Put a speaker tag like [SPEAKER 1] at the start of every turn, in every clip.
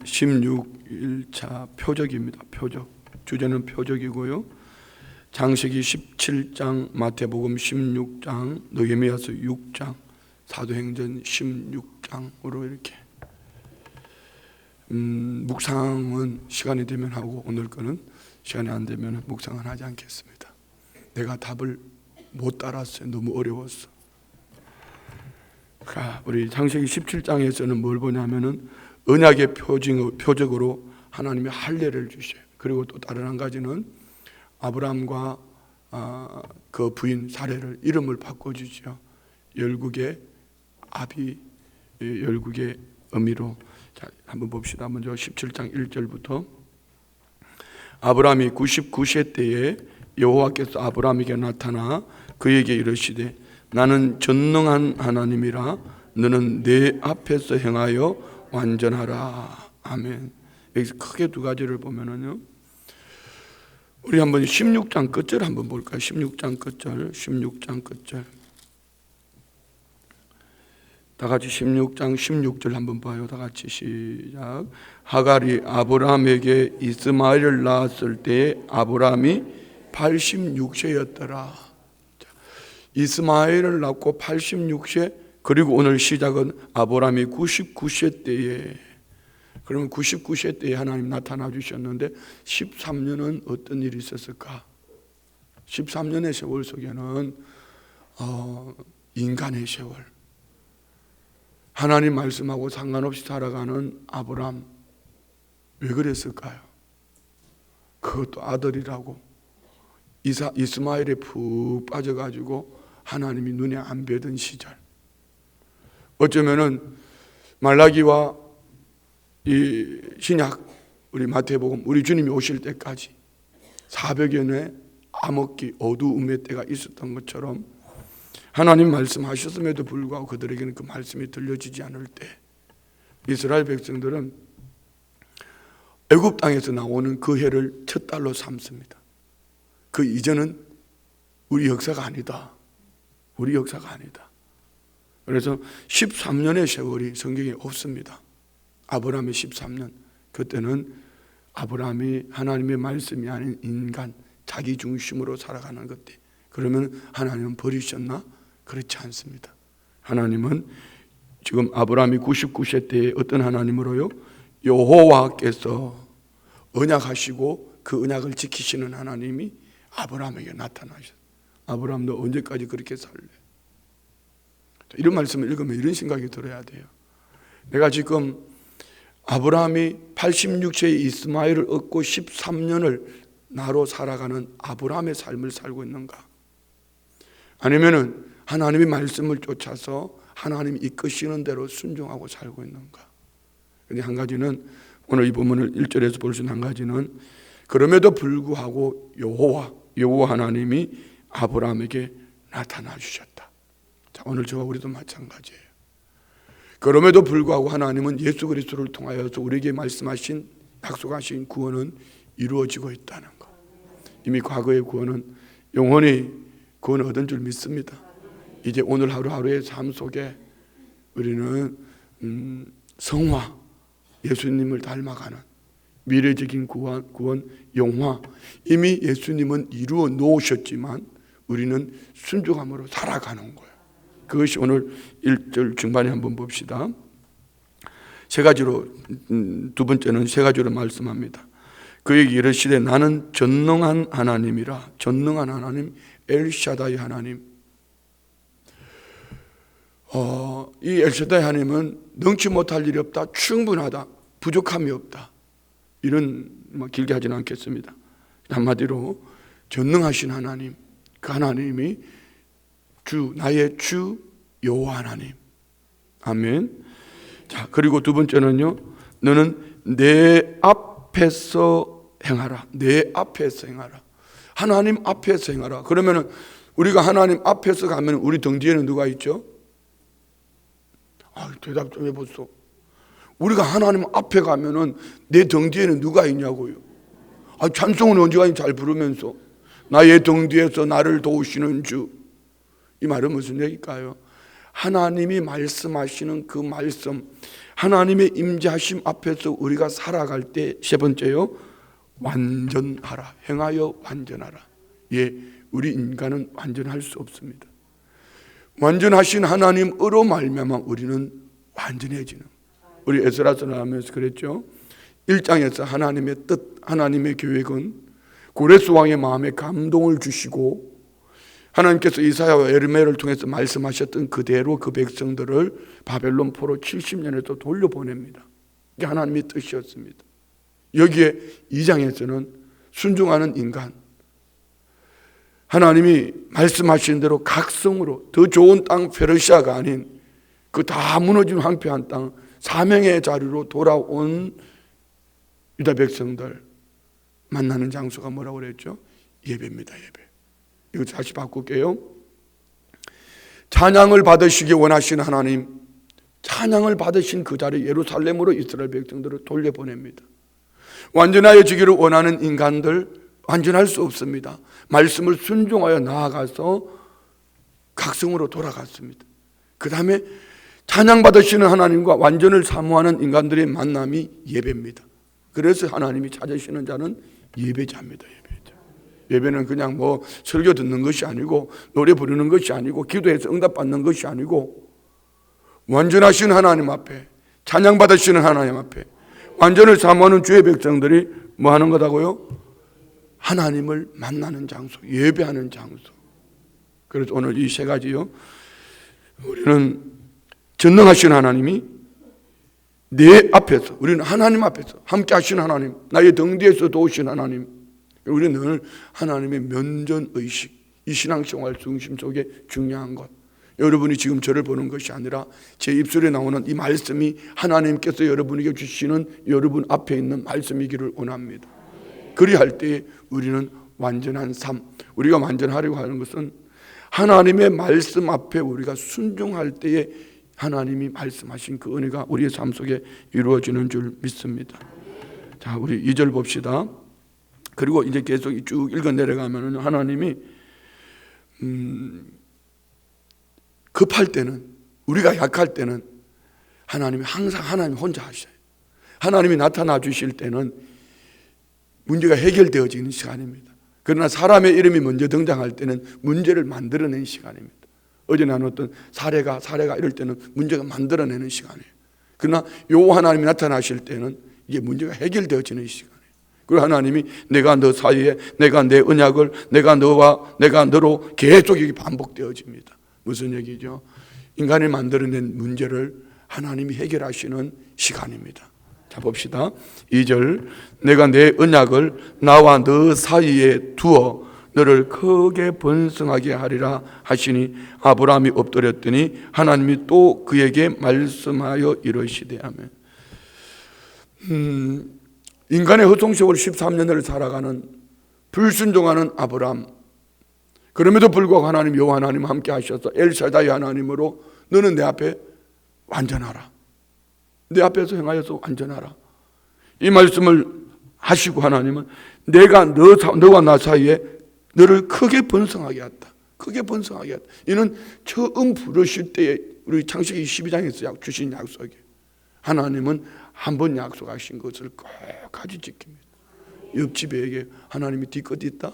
[SPEAKER 1] 16일차 표적입니다. 표적. 주제는 표적이고요. 창세기 17장, 마태복음 16장, 느헤미야서 6장, 사도행전 16장으로 이렇게 묵상은 시간이 되면 하고, 오늘 거는 시간이 안 되면 묵상은 하지 않겠습니다. 내가 답을 못 따랐어요. 너무 어려웠어. 우리 창세기 17장에서는 뭘 보냐면은 언약의 표적으로 하나님이 할례를 주셔요. 그리고 또 다른 한 가지는 아브라함과 그 부인 사례를 이름을 바꿔주죠. 열국의 아비, 열국의 의미로. 자, 한번 봅시다. 먼저 17장 1절부터. 아브라함이 99세 때에 여호와께서 아브라함에게 나타나 그에게 이르시되 나는 전능한 하나님이라 너는 내 앞에서 행하여 완전하라. 아멘. 여기서 크게 두 가지를 보면은요, 우리 한번 16장 끝절 한번 볼까요? 16장 끝절. 다 같이 16장 16절 한번 봐요. 다 같이 시작. 하갈이 아브라함에게 이스마엘을 낳았을 때 아브라함이 86세였더라. 이스마엘을 낳고 86세, 그리고 오늘 시작은 아브라함이 99세 때에, 그러면 99세 때에 하나님 나타나 주셨는데 13년은 어떤 일이 있었을까? 13년의 세월 속에는 인간의 세월, 하나님 말씀하고 상관없이 살아가는 아브라함, 왜 그랬을까요? 그것도 아들이라고 이스마엘에 푹 빠져가지고 하나님이 눈에 안 뵈던 시절, 어쩌면은 말라기와 이 신약, 우리 마태복음, 우리 주님이 오실 때까지 400여 년의 암흑기, 어두움의 때가 있었던 것처럼 하나님 말씀하셨음에도 불구하고 그들에게는 그 말씀이 들려지지 않을 때 이스라엘 백성들은 애굽 땅에서 나오는 그 해를 첫 달로 삼습니다. 그 이전은 우리 역사가 아니다. 우리 역사가 아니다. 그래서 13년의 세월이 성경에 없습니다. 아브라함의 13년. 그때는 아브라함이 하나님의 말씀이 아닌 인간, 자기 중심으로 살아가는 것들. 그러면 하나님은 버리셨나? 그렇지 않습니다. 하나님은 지금 아브라함이 99세 때에 어떤 하나님으로요? 여호와께서 언약하시고 그 언약을 지키시는 하나님이 아브라함에게 나타나셨어요. 아브라함, 너 언제까지 그렇게 살래? 이런 말씀을 읽으면 이런 생각이 들어야 돼요. 내가 지금 아브라함이 86세에 이스마엘을 얻고 13년을 나로 살아가는 아브라함의 삶을 살고 있는가? 아니면은 하나님의 말씀을 쫓아서 하나님이 이끄시는 대로 순종하고 살고 있는가? 근데 한 가지는, 오늘 이 본문을 1절에서 볼 수 있는 한 가지는, 그럼에도 불구하고 여호와 하나님이 아브라함에게 나타나 주셨다. 자, 오늘 저와 우리도 마찬가지예요. 그럼에도 불구하고 하나님은 예수 그리스도를 통하여서 우리에게 말씀하신, 약속하신 구원은 이루어지고 있다는 것. 이미 과거의 구원은 영원히 구원을 얻은 줄 믿습니다. 이제 오늘 하루하루의 삶 속에 우리는 성화, 예수님을 닮아가는 미래적인 구원, 영화, 이미 예수님은 이루어 놓으셨지만 우리는 순종함으로 살아가는 거예요. 그것이 오늘 1절 중반에 한번 봅시다. 세 가지로, 두 번째는 세 가지로 말씀합니다. 그에게 이르시되 나는 전능한 하나님이라. 전능한 하나님, 엘샤다이 하나님. 이 엘샤다이 하나님은 능치 못할 일이 없다, 충분하다, 부족함이 없다, 이런 길게 하지는 않겠습니다. 한마디로 전능하신 하나님, 그 하나님이 나의 주 여호와 하나님. 아멘. 자, 그리고 두 번째는요, 너는 내 앞에서 행하라. 내 앞에서 행하라. 하나님 앞에서 행하라. 그러면은 우리가 하나님 앞에서 가면 우리 등 뒤에는 누가 있죠? 대답 좀 해보소. 우리가 하나님 앞에 가면은 내 등 뒤에는 누가 있냐고요? 찬송은 언제까지 잘 부르면서 나의 등 뒤에서 나를 도우시는 주. 이 말은 무슨 얘기일까요? 하나님이 말씀하시는 그 말씀, 하나님의 임재하심 앞에서 우리가 살아갈 때 세 번째요, 완전하라. 행하여 완전하라. 예, 우리 인간은 완전할 수 없습니다. 완전하신 하나님으로 말미암아 우리는 완전해지는. 우리 에스라서를 하면서 그랬죠. 1장에서 하나님의 뜻, 하나님의 계획은 고레스 왕의 마음에 감동을 주시고 하나님께서 이사야와 에르미야를 통해서 말씀하셨던 그대로 그 백성들을 바벨론 포로 70년에서 돌려보냅니다. 이게 하나님의 뜻이었습니다. 여기에 2장에서는 순종하는 인간, 하나님이 말씀하신 대로 각성으로 더 좋은 땅 페르시아가 아닌 그 다 무너진 황폐한 땅 사명의 자리로 돌아온 유다 백성들 만나는 장소가 뭐라고 그랬죠? 예배입니다. 예배. 이거 다시 바꿀게요. 찬양을 받으시기 원하시는 하나님, 찬양을 받으신 그 자리 예루살렘으로 이스라엘 백성들을 돌려보냅니다. 완전해지기를 원하는 인간들 완전할 수 없습니다. 말씀을 순종하여 나아가서 각성으로 돌아갔습니다. 그 다음에 찬양받으시는 하나님과 완전을 사모하는 인간들의 만남이 예배입니다. 그래서 하나님이 찾으시는 자는 예배자입니다. 예배자. 예배는 그냥 뭐 설교 듣는 것이 아니고 노래 부르는 것이 아니고 기도해서 응답받는 것이 아니고 완전하신 하나님 앞에, 찬양받으시는 하나님 앞에 완전을 사모하는 주의 백성들이 뭐 하는 거다고요? 하나님을 만나는 장소, 예배하는 장소. 그래서 오늘 이 세 가지요, 우리는 전능하신 하나님이 내 앞에서, 우리는 하나님 앞에서 함께 하신 하나님, 나의 등 뒤에서 도우신 하나님, 우리는 늘 하나님의 면전의식, 이 신앙생활 중심 속에 중요한 것. 여러분이 지금 저를 보는 것이 아니라 제 입술에 나오는 이 말씀이 하나님께서 여러분에게 주시는 여러분 앞에 있는 말씀이기를 원합니다. 그리할 때 우리는 완전한 삶, 우리가 완전하려고 하는 것은 하나님의 말씀 앞에 우리가 순종할 때에 하나님이 말씀하신 그 은혜가 우리의 삶 속에 이루어지는 줄 믿습니다. 자, 우리 2절 봅시다. 그리고 이제 계속 쭉 읽어 내려가면 하나님이 급할 때는, 우리가 약할 때는 하나님이 항상 하나님 혼자 하셔요. 하나님이 나타나 주실 때는 문제가 해결되어지는 시간입니다. 그러나 사람의 이름이 먼저 등장할 때는 문제를 만들어내는 시간입니다. 어제 나눴던 사례가 이럴 때는 문제가 만들어내는 시간이에요. 그러나 요 하나님이 나타나실 때는 이게 문제가 해결되어지는 시간이에요. 그리고 하나님이 내가 너 사이에, 내가 내 언약을, 내가 너와 내가 너로 계속 이게 반복되어집니다. 무슨 얘기죠? 인간이 만들어낸 문제를 하나님이 해결하시는 시간입니다. 자, 봅시다. 2절, 내가 내 언약을 나와 너 사이에 두어 너를 크게 번성하게 하리라 하시니 아브라함이 엎드렸더니 하나님이 또 그에게 말씀하여 이러시되 하면, 인간의 허송세월 13년을 살아가는 불순종하는 아브라함, 그럼에도 불구하고 하나님, 여호와 하나님 함께 하셔서 엘샤다이 하나님으로 너는 내 앞에 완전하라, 내 앞에서 행하여서 완전하라, 이 말씀을 하시고 하나님은 내가 너와 나 사이에 너를 크게 번성하게 했다. 크게 번성하게 했다. 이는 처음 부르실 때에 우리 창세기 12장에서 주신 약속이에요. 하나님은 한 번 약속하신 것을 끝까지 지킵니다. 옆집에게 하나님이 뒤끝이 있다?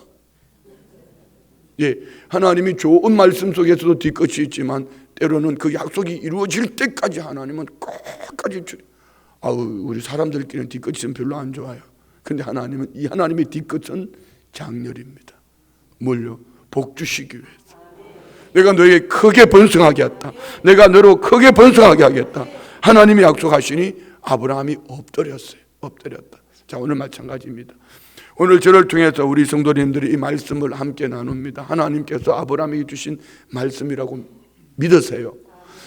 [SPEAKER 1] 예, 하나님이 좋은 말씀 속에서도 뒤끝이 있지만 때로는 그 약속이 이루어질 때까지 하나님은 끝까지 우리 사람들끼리는 뒤끝이 있으면 별로 안 좋아요. 근데 하나님은, 이 하나님의 뒤끝은 장렬입니다. 뭘요? 복 주시기 위해서. 내가 너에게 크게 번성하게 했다. 내가 너로 크게 번성하게 하겠다. 하나님이 약속하시니 아브라함이 엎드렸다. 자, 오늘 마찬가지입니다. 오늘 저를 통해서 우리 성도님들이 이 말씀을 함께 나눕니다. 하나님께서 아브라함에게 주신 말씀이라고 믿으세요.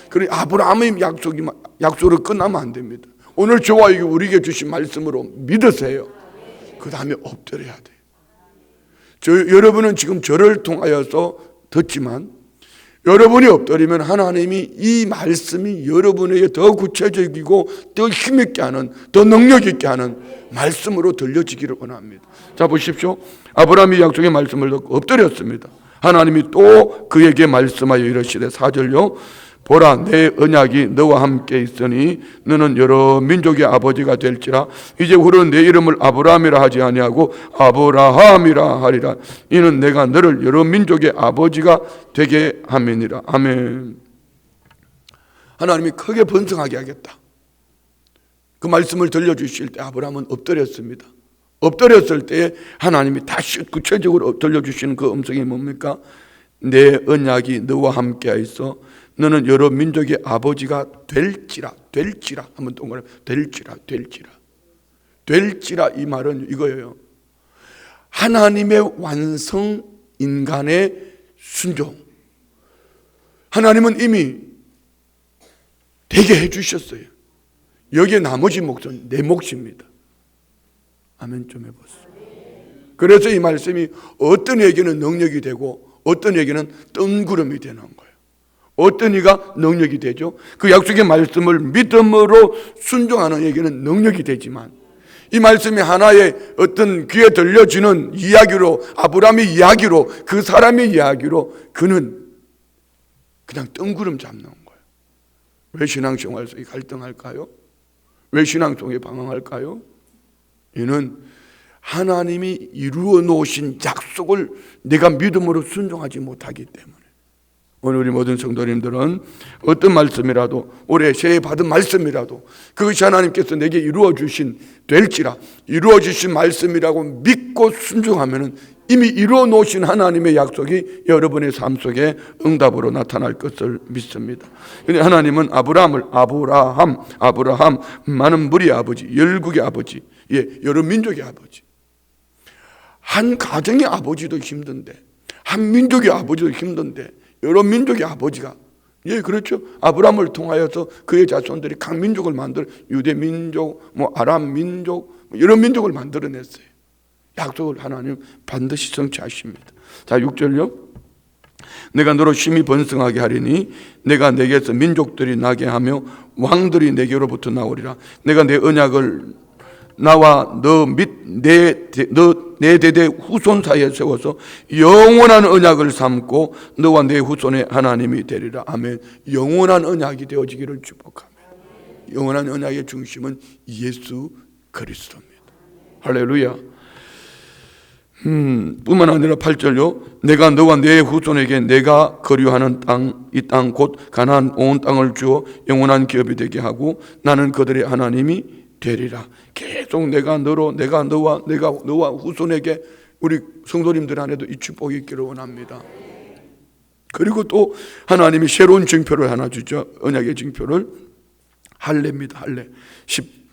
[SPEAKER 1] 그리고 아브라함의 약속으로 끝나면 안 됩니다. 오늘 저와 우리에게 주신 말씀으로 믿으세요. 그 다음에 엎드려야 돼요. 여러분은 지금 저를 통하여서 듣지만 여러분이 엎드리면 하나님이 이 말씀이 여러분에게 더 구체적이고 더 힘있게 하는, 더 능력 있게 하는 말씀으로 들려지기를 원합니다. 자, 보십시오. 아브라함이 약속의 말씀을 듣고 엎드렸습니다. 하나님이 또 그에게 말씀하여 이르시되, 4절요, 보라, 내 언약이 너와 함께 있으니 너는 여러 민족의 아버지가 될지라. 이제 후로는 내 이름을 아브라함이라 하지 아니하고 아브라함이라 하리라. 이는 내가 너를 여러 민족의 아버지가 되게 함이니라. 아멘. 하나님이 크게 번성하게 하겠다. 그 말씀을 들려주실 때 아브라함은 엎드렸습니다. 엎드렸을 때 하나님이 다시 구체적으로 들려주시는 그 음성이 뭡니까? 내 언약이 너와 함께 있어 너는 여러 민족의 아버지가 될지라. 한번 동그라미 될지라. 이 말은 이거예요. 하나님의 완성, 인간의 순종. 하나님은 이미 되게 해주셨어요. 여기에 나머지 몫은 내 몫입니다. 아멘 좀 해보세요. 그래서 이 말씀이 어떤 에게는 능력이 되고 어떤 에게는 뜬구름이 되는 거예요. 어떤 이가 능력이 되죠. 그 약속의 말씀을 믿음으로 순종하는 에게는 능력이 되지만 이 말씀이 하나의 어떤 귀에 들려지는 이야기로, 아브라함의 이야기로, 그 사람의 이야기로 그는 그냥 뜬구름 잡는 거예요. 왜 신앙생활 속에 갈등할까요? 왜 신앙 속에 방황할까요? 이는 하나님이 이루어 놓으신 약속을 내가 믿음으로 순종하지 못하기 때문에. 오늘 우리 모든 성도님들은 어떤 말씀이라도, 올해 새해 받은 말씀이라도 그것이 하나님께서 내게 이루어 주신 될지라, 이루어 주신 말씀이라고 믿고 순종하면 이미 이루어 놓으신 하나님의 약속이 여러분의 삶 속에 응답으로 나타날 것을 믿습니다. 그런데 하나님은 아브라함을 아브라함 많은 무리의 아버지, 열국의 아버지, 여러 민족의 아버지. 한 가정의 아버지도 힘든데, 한 민족의 아버지도 힘든데 여러 민족의 아버지가, 그렇죠. 아브라함을 통하여서 그의 자손들이 각 민족을 만들, 유대 민족, 아람 민족, 여러 민족을 만들어냈어요. 약속을 하나님 반드시 성취하십니다. 자, 6절요. 내가 너로 심히 번성하게 하리니 내가 내게서 민족들이 나게 하며 왕들이 내게로부터 나오리라. 내가 내 언약을 나와 너 및 내 대대 후손 사이에 세워서 영원한 언약을 삼고 너와 내 후손의 하나님이 되리라. 아멘. 영원한 언약이 되어지기를 축복하며, 영원한 언약의 중심은 예수 그리스도입니다. 할렐루야. 뿐만 아니라 8절요. 내가 너와 내 후손에게 내가 거류하는 땅, 이 땅 곧 가나안 온 땅을 주어 영원한 기업이 되게 하고 나는 그들의 하나님이 되리라. 계속 내가 너와 후손에게, 우리 성도님들 안에도 이 축복이 있기를 원합니다. 그리고 또 하나님이 새로운 징표를 하나 주죠. 언약의 징표를 할례입니다. 할례.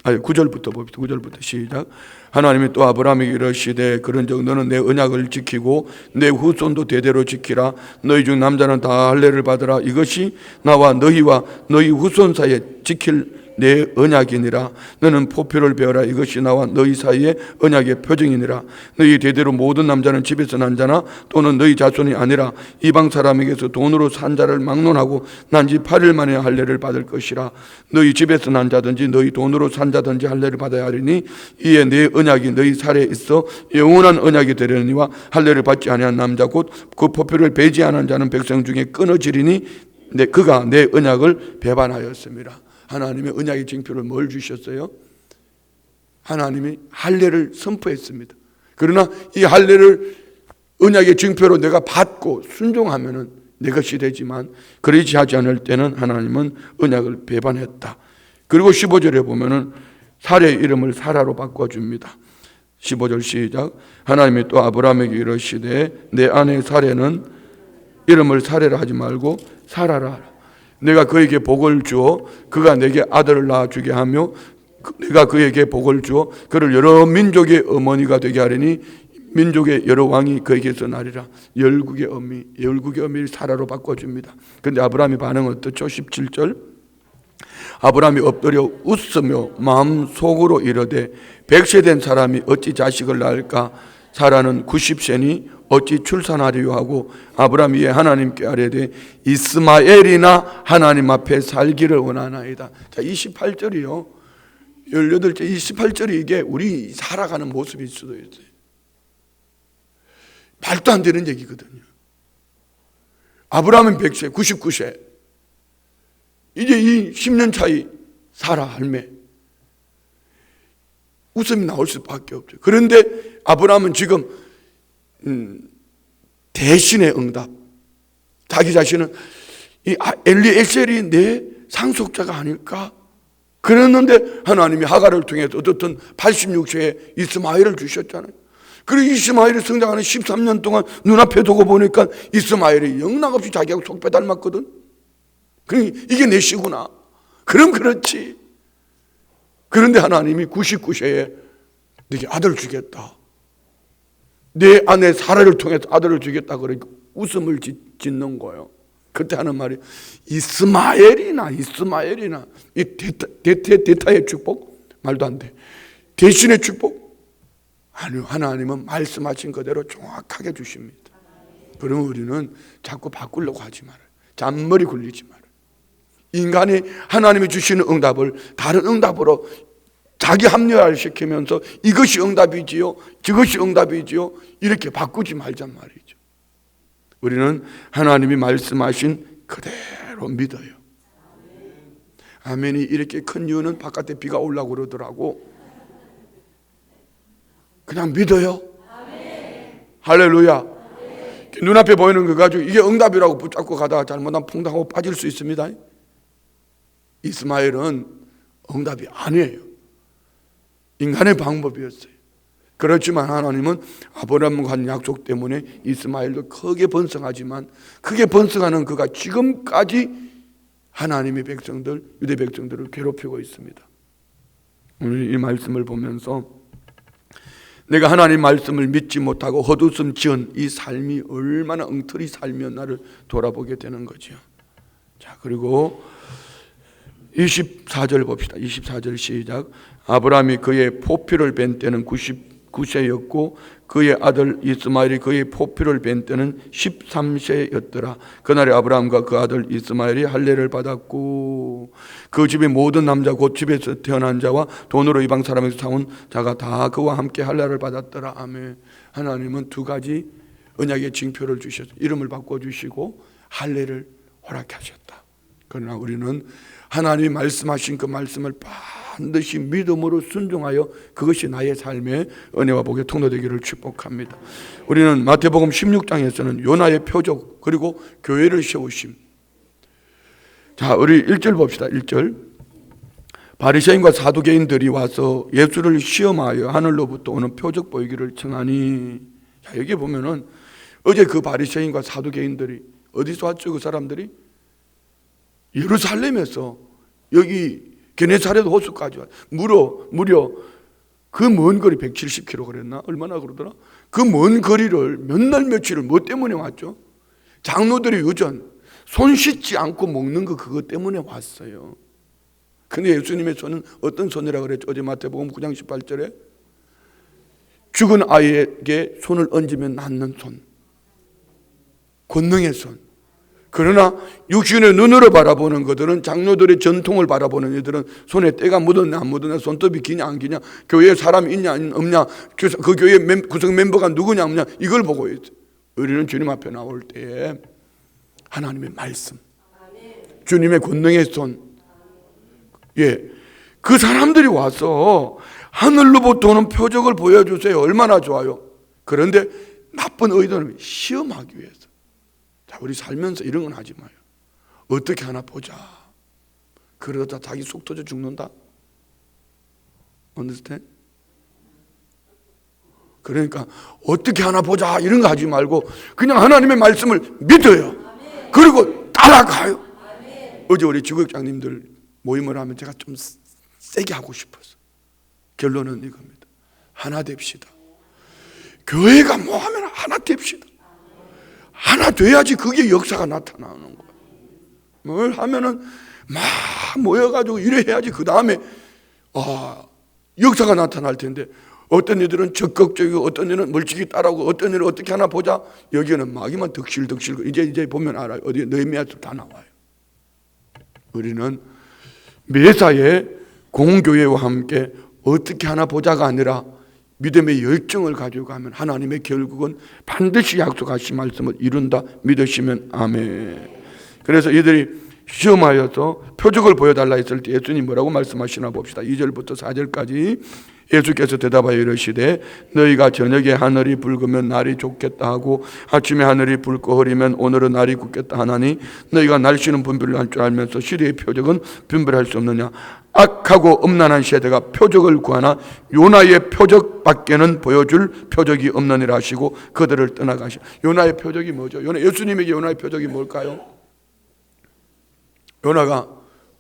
[SPEAKER 1] 9절부터 봅시다. 9절부터 시작. 하나님이 또 아브라함에게 이르시되 그런즉 너는 내 언약을 지키고 내 후손도 대대로 지키라. 너희 중 남자는 다 할례를 받으라. 이것이 나와 너희와 너희 후손 사이에 지킬 내 언약이니라. 너는 포표를 베어라. 이것이 나와 너희 사이의 언약의 표징이니라. 너희 대대로 모든 남자는 집에서 난 자나 또는 너희 자손이 아니라 이방 사람에게서 돈으로 산 자를 막론하고 난 지 8일 만에 할례를 받을 것이라. 너희 집에서 난 자든지 너희 돈으로 산 자든지 할례를 받아야 하리니 이에 내 언약이 너희 살에 있어 영원한 언약이 되려니와 할례를 받지 아니한 남자 곧 그 포표를 베지 않은 자는 백성 중에 끊어지리니 그가 내 언약을 배반하였습니다. 하나님의 언약의 징표를 뭘 주셨어요? 하나님이 할례를 선포했습니다. 그러나 이 할례를 언약의 징표로 내가 받고 순종하면은 내 것이 되지만 그러지 하지 않을 때는 하나님은 언약을 배반했다. 그리고 15절에 보면은 사례의 이름을 사라로 바꿔줍니다. 15절 시작. 하나님이 또 아브라함에게 이르시되 내 아내 사례는 이름을 사례라 하지 말고 사라라 하라. 내가 그에게 복을 주어 그가 내게 아들을 낳아주게 하며 내가 그에게 복을 주어 그를 여러 민족의 어머니가 되게 하리니 민족의 여러 왕이 그에게서 나리라. 열국의 어미 사라로 바꿔줍니다. 그런데 아브라함의 반응은 어떻죠? 17절. 아브라함이 엎드려 웃으며 마음속으로 이르되 100세 된 사람이 어찌 자식을 낳을까? 사라는 90세니 어찌 출산하리요 하고 아브라함이 하나님께 아뢰되 이스마엘이나 하나님 앞에 살기를 원하나이다. 자, 28절이요. 18절 28절이 이게 우리 살아가는 모습일 수도 있어요. 말도 안 되는 얘기거든요. 아브라함은 100세, 99세. 이제 이 10년 차이 살아 할매. 웃음이 나올 수밖에 없죠. 그런데 아브라함은 지금 대신의 응답. 자기 자신은 이 엘리에셀이 내 상속자가 아닐까? 그랬는데 하나님이 하갈을 통해서 어떻든 86세에 이스마엘을 주셨잖아요. 그리고 이스마엘이 성장하는 13년 동안 눈앞에 두고 보니까 이스마엘이 영락없이 자기하고 속배 닮았거든. 그러니까 이게 내 씨구나. 그럼 그렇지. 그런데 하나님이 99세에 네게 아들 주겠다. 내 아내 사라를 통해서 아들을 주겠다. 그러니까 웃음을 짓는 거예요. 그때 하는 말이 이스마엘이나 이 대타의 축복? 말도 안 돼. 대신의 축복? 아니요. 하나님은 말씀하신 그대로 정확하게 주십니다. 그러면 우리는 자꾸 바꾸려고 하지 말아요. 잔머리 굴리지 말아요. 인간이 하나님이 주시는 응답을 다른 응답으로 자기 합리화를 시키면서 이것이 응답이지요, 저것이 응답이지요, 이렇게 바꾸지 말잔 말이죠. 우리는 하나님이 말씀하신 그대로 믿어요. 아멘이 이렇게 큰 이유는 바깥에 비가 오려고 그러더라고. 그냥 믿어요. 할렐루야. 눈앞에 보이는 거 가지고 이게 응답이라고 붙잡고 가다가 잘못하면 퐁당하고 빠질 수 있습니다. 이스마엘은 응답이 아니에요. 인간의 방법이었어요. 그렇지만 하나님은 아브라함과 한 약속 때문에 이스마엘도 크게 번성하지만 크게 번성하는 그가 지금까지 하나님의 백성들, 유대 백성들을 괴롭히고 있습니다. 오늘 이 말씀을 보면서 내가 하나님 말씀을 믿지 못하고 헛웃음 지은 이 삶이 얼마나 엉터리 삶이었나를 돌아보게 되는 거죠. 자, 그리고 24절 봅시다. 24절 시작. 아브라함이 그의 포피를 벤 때는 99세였고 그의 아들 이스마엘이 그의 포피를 벤 때는 13세였더라. 그날에 아브라함과 그 아들 이스마엘이 할례를 받았고 그 집의 모든 남자 곧 집에서 태어난 자와 돈으로 이방 사람에서 사온 자가 다 그와 함께 할례를 받았더라. 아멘. 하나님은 두 가지 언약의 징표를 주셔서 이름을 바꿔주시고 할례를 허락하셨다. 그러나 우리는 하나님이 말씀하신 그 말씀을 반드시 믿음으로 순종하여 그것이 나의 삶의 은혜와 복의 통로되기를 축복합니다. 우리는 마태복음 16장에서는 요나의 표적 그리고 교회를 세우심. 자, 우리 1절 봅시다. 1절. 바리새인과 사두개인들이 와서 예수를 시험하여 하늘로부터 오는 표적 보이기를 청하니. 자, 여기 보면은 어제 그 바리새인과 사두개인들이 어디서 왔죠? 그 사람들이 예루살렘에서 여기 게네사렛 호수까지 왔어요. 무려 그 먼 거리 170km 그랬나? 얼마나 그러더라? 그 먼 거리를 몇 날 며칠을 뭐 때문에 왔죠? 장로들의 유전, 손 씻지 않고 먹는 거 그것 때문에 왔어요. 근데 예수님의 손은 어떤 손이라고 그랬죠? 어제 마태복음 9장 18절에 죽은 아이에게 손을 얹으면 낫는 손, 권능의 손. 그러나 육신의 눈으로 바라보는 것들은 장로들의 전통을 바라보는 애들은 손에 때가 묻었냐 안 묻었냐, 손톱이 기냐 안 기냐, 교회에 사람이 있냐 없냐, 그 교회 구성 멤버가 누구냐 없냐, 이걸 보고 있어요. 우리는 주님 앞에 나올 때에 하나님의 말씀, 주님의 권능의 손, 그 사람들이 와서 하늘로부터 오는 표적을 보여주세요. 얼마나 좋아요. 그런데 나쁜 의도는 시험하기 위해서. 자, 우리 살면서 이런 건 하지 마요. 어떻게 하나 보자. 그러다 자기 속 터져 죽는다. understand? 그러니까 어떻게 하나 보자 이런 거 하지 말고 그냥 하나님의 말씀을 믿어요. 그리고 따라가요. 어제 우리 주국장님들 모임을 하면 제가 좀 세게 하고 싶었어. 결론은 이겁니다. 하나 됩시다. 교회가 뭐 하면 하나 됩시다. 하나 돼야지 그게 역사가 나타나는 거야. 뭘 하면은 막 모여가지고 이래 해야지 그 다음에 역사가 나타날 텐데, 어떤 이들은 적극적이고 어떤 이들은 멀찍이 따라오고 어떤 이들은 어떻게 하나 보자. 여기는 마귀만 덕실덕실. 이제 보면 알아요. 어디 느헤미야서 다 나와요. 우리는 매사에 공교회와 함께 어떻게 하나 보자가 아니라 믿음의 열정을 가지고 가면 하나님의 결국은 반드시 약속하신 말씀을 이룬다 믿으시면 아멘. 그래서 이들이 시험하여서 표적을 보여달라 했을 때 예수님 뭐라고 말씀하시나 봅시다. 2절부터 4절까지 예수께서 대답하여 이르시되 너희가 저녁에 하늘이 붉으면 날이 좋겠다 하고 아침에 하늘이 붉고 흐리면 오늘은 날이 굳겠다 하나니 너희가 날씨는 분별을 할 줄 알면서 시대의 표적은 분별할 수 없느냐. 악하고 음란한 세대가 표적을 구하나 요나의 표적밖에는 보여줄 표적이 없느니라 하시고 그들을 떠나가시. 요나의 표적이 뭐죠? 예수님에게 요나의 표적이 뭘까요? 요나가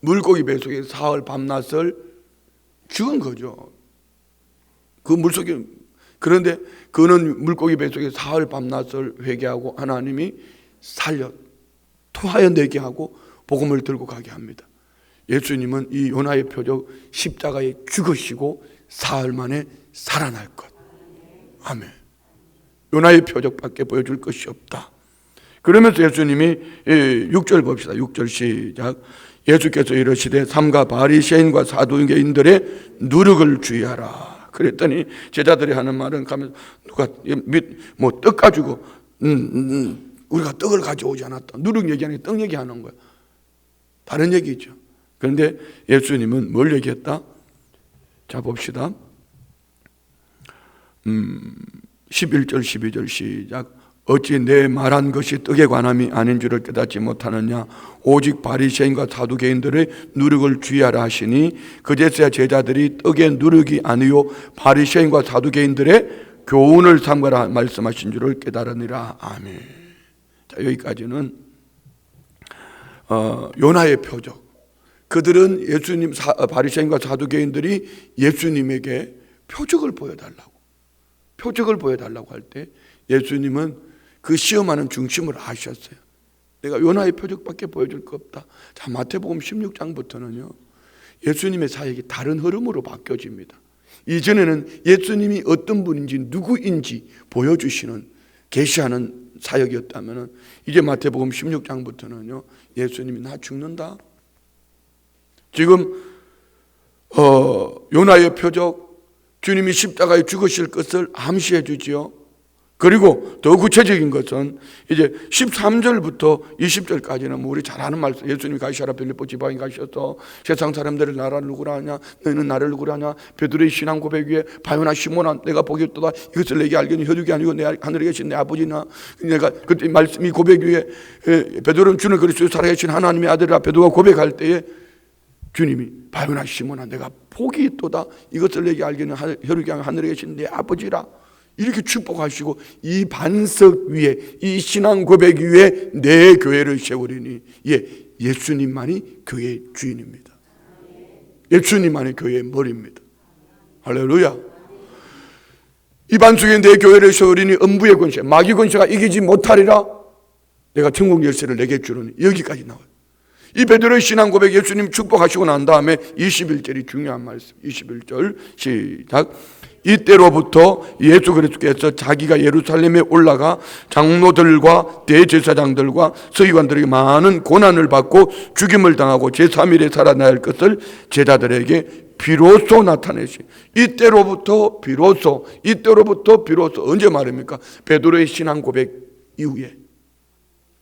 [SPEAKER 1] 물고기 뱃속에 사흘 밤낮을 죽은 거죠. 그 물속에, 그런데 그는 물고기 뱃속에 사흘 밤낮을 회개하고 하나님이 살려 토하여 내게 하고 복음을 들고 가게 합니다. 예수님은 이 요나의 표적 십자가에 죽으시고 사흘 만에 살아날 것. 아멘. 요나의 표적밖에 보여줄 것이 없다. 그러면서 예수님이 6절 봅시다. 6절 시작. 예수께서 이르시되 삼가 바리새인과 사두개인들의 누룩을 주의하라. 그랬더니 제자들이 하는 말은 가면서 누가 뭐 떡 가지고 우리가 떡을 가져오지 않았다. 누룩 얘기하는 게 떡 얘기하는 거야. 다른 얘기죠. 그런데 예수님은 뭘 얘기했다? 자 봅시다. 11절 12절 시작. 어찌 내 말한 것이 떡에 관함이 아닌 줄을 깨닫지 못하느냐. 오직 바리새인과 사두개인들의 누룩을 주의하라 하시니 그제서야 제자들이 떡의 누룩이 아니요 바리새인과 사두개인들의 교훈을 삼가라 말씀하신 줄을 깨달으니라. 아멘. 자, 여기까지는 요나의 표적. 그들은 예수님, 바리새인과 사두개인들이 예수님에게 표적을 보여달라고 할 때 예수님은 그 시험하는 중심을 아셨어요. 내가 요나의 표적밖에 보여줄 거 없다. 자, 마태복음 16장부터는요 예수님의 사역이 다른 흐름으로 바뀌어집니다. 이전에는 예수님이 어떤 분인지 누구인지 보여주시는 계시하는 사역이었다면 이제 마태복음 16장부터는요 예수님이 나 죽는다. 지금 요나의 표적, 주님이 십자가에 죽으실 것을 암시해 주지요. 그리고 더 구체적인 것은 이제 13절부터 20절까지는 우리 잘 아는 말씀. 예수님이 가시아라 빌립보 지방에 가셔서 세상 사람들을 나를 누구라 하냐, 너희는 나를 누구라 하냐. 베드로의 신앙 고백 위에 바요나 시몬아 내가 복이 있도다. 이것을 내게 알겠니 혈육이 아니고 내 하늘에 계신 내 아버지나. 내가 그때 말씀이 고백 위에 베드로는 주는 그리스도 살아계신 하나님의 아들이라 베드로가 고백할 때에 주님이 바요나 시몬아 내가 복이 있도다. 이것을 내게 알겠니 혈육이 아니고 하늘에 계신 내 아버지라. 이렇게 축복하시고 이 반석 위에 이 신앙 고백 위에 내 교회를 세우리니 예수님만이 교회의 주인입니다. 예수님만이 교회의 머리입니다. 할렐루야. 이 반석에 내 교회를 세우리니 음부의 권세 마귀 권세가 이기지 못하리라. 내가 천국 열쇠를 내게 주노니. 여기까지 나와요. 이 베드로의 신앙 고백 예수님 축복하시고 난 다음에 21절이 중요한 말씀. 21절 시작. 이때로부터 예수 그리스도께서 자기가 예루살렘에 올라가 장로들과 대제사장들과 서기관들에게 많은 고난을 받고 죽임을 당하고 제3일에 살아날 것을 제자들에게 비로소 나타내시. 이때로부터 비로소 언제 말입니까? 베드로의 신앙 고백 이후에.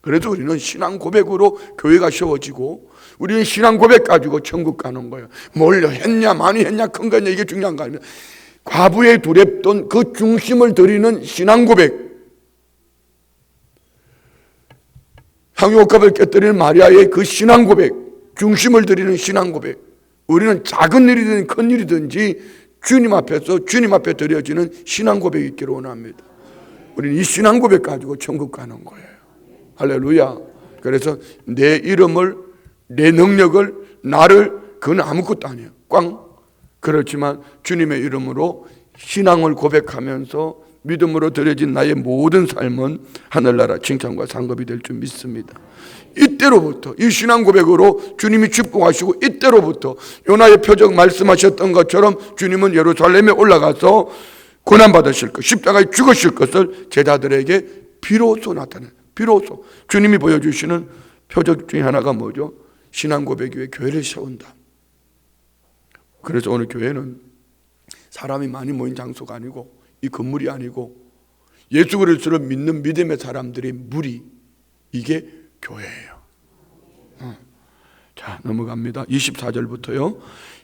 [SPEAKER 1] 그래서 우리는 신앙 고백으로 교회가 세워지고 우리는 신앙 고백 가지고 천국 가는 거예요. 뭘 했냐 많이 했냐 큰 거냐 이게 중요한 거 아닙니다. 과부의 두렵던 그 중심을 드리는 신앙 고백. 향유옥합을 깨뜨리는 마리아의 그 신앙 고백, 중심을 드리는 신앙 고백. 우리는 작은 일이든 큰 일이든지 주님 앞에 드려지는 신앙 고백이 있기를 원합니다. 우리는 이 신앙 고백 가지고 천국 가는 거예요. 할렐루야. 그래서 내 이름을, 내 능력을, 나를, 그건 아무것도 아니에요. 꽝. 그렇지만 주님의 이름으로 신앙을 고백하면서 믿음으로 드려진 나의 모든 삶은 하늘나라 칭찬과 상급이 될 줄 믿습니다. 이때로부터 이 신앙 고백으로 주님이 축복하시고 이때로부터 요나의 표적 말씀하셨던 것처럼 주님은 예루살렘에 올라가서 고난받으실 것, 십자가에 죽으실 것을 제자들에게 비로소 나타내요. 비로소 주님이 보여주시는 표적 중에 하나가 뭐죠? 신앙 고백 위에 교회를 세운다. 그래서 오늘 교회는 사람이 많이 모인 장소가 아니고 이 건물이 아니고 예수 그리스도를 믿는 믿음의 사람들의 무리, 이게 교회예요. 자, 넘어갑니다. 24절부터요.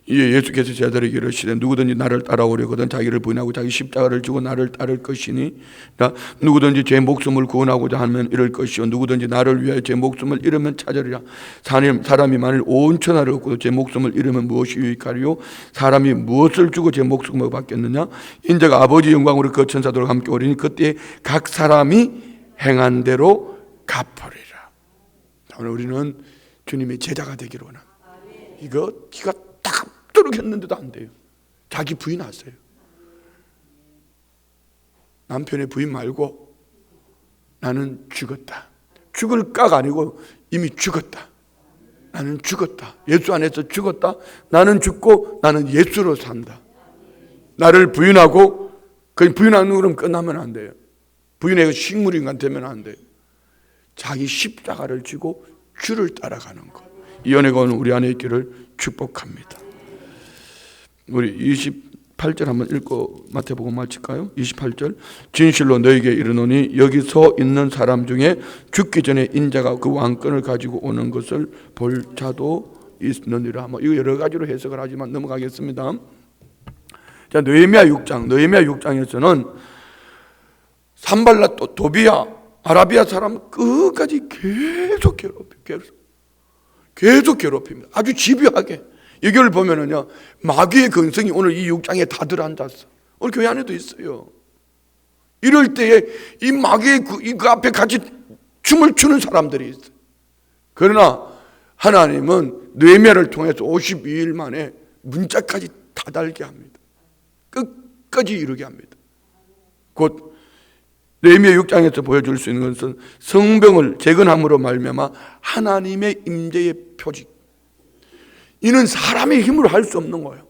[SPEAKER 1] 이에 예수께서 제자들에게 이르시되 누구든지 나를 따라오려거든 자기를 부인하고 자기 십자가를 지고 나를 따를 것이니 누구든지 제 목숨을 구원하고자 하면 이럴 것이요 누구든지 나를 위하여 제 목숨을 잃으면 찾으리라. 사람이 만일 온 천하를 얻고도 제 목숨을 잃으면 무엇이 유익하리요? 사람이 무엇을 주고 제 목숨을 받겠느냐? 인자가 아버지 영광으로 그 천사들과 함께 오리니 그때 각 사람이 행한 대로 갚으리라. 오늘 우리는 주님의 제자가 되기를 원합니다. 이거 기가 딱 떨어졌는데도 안 돼요. 자기 부인하세요. 남편의 부인 말고 나는 죽었다. 죽을 깍 아니고 이미 죽었다. 나는 죽었다. 예수 안에서 죽었다. 나는 죽고 나는 예수로 산다. 나를 부인하고 그 부인하는 그럼 끝나면 안 돼요. 부인해서 식물인간 되면 안 돼요. 자기 십자가를 지고 주를 따라가는 것. 이 은혜가 오늘 우리 안에 있기를 축복합니다. 우리 28절 한번 읽고 마태복음 마칠까요? 28절 진실로 너에게 이르노니 여기 서 있는 사람 중에 죽기 전에 인자가 그 왕권을 가지고 오는 것을 볼 자도 있느니라. 이거 여러 가지로 해석을 하지만 넘어가겠습니다. 자, 느헤미야 6장에서는 산발랏 도비야 아라비아 사람 끝까지 계속 괴롭힙니다. 아주 집요하게. 여기를 보면은요, 마귀의 근성이 오늘 이 6장에 다 들어앉았어. 오늘 교회 안에도 있어요. 이럴 때에 이 마귀의 그 앞에 같이 춤을 추는 사람들이 있어요. 그러나 하나님은 느헤미야를 통해서 52일 만에 문자까지 다 달게 합니다. 끝까지 이루게 합니다. 곧 느헤미야 6장에서 보여줄 수 있는 것은 성벽을 재건함으로 말미암아 하나님의 임재의 표직. 이는 사람의 힘으로 할 수 없는 거예요.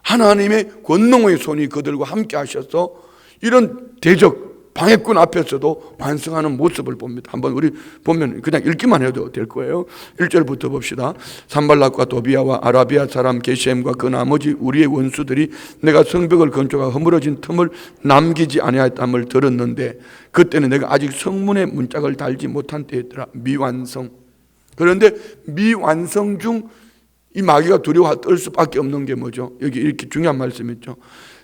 [SPEAKER 1] 하나님의 권능의 손이 그들과 함께 하셔서 이런 대적 방해꾼 앞에서도 완성하는 모습을 봅니다. 한번 우리 보면 그냥 읽기만 해도 될 거예요. 1절부터 봅시다. 산발랏과 도비야와 아라비아 사람 게셈과 그 나머지 우리의 원수들이 내가 성벽을 건축하고 허물어진 틈을 남기지 아니하였음을 들었는데 그때는 내가 아직 성문에 문짝을 달지 못한 때였더라. 미완성. 그런데 미완성 중 이 마귀가 두려워 떨 수밖에 없는 게 뭐죠? 여기 이렇게 중요한 말씀이 있죠.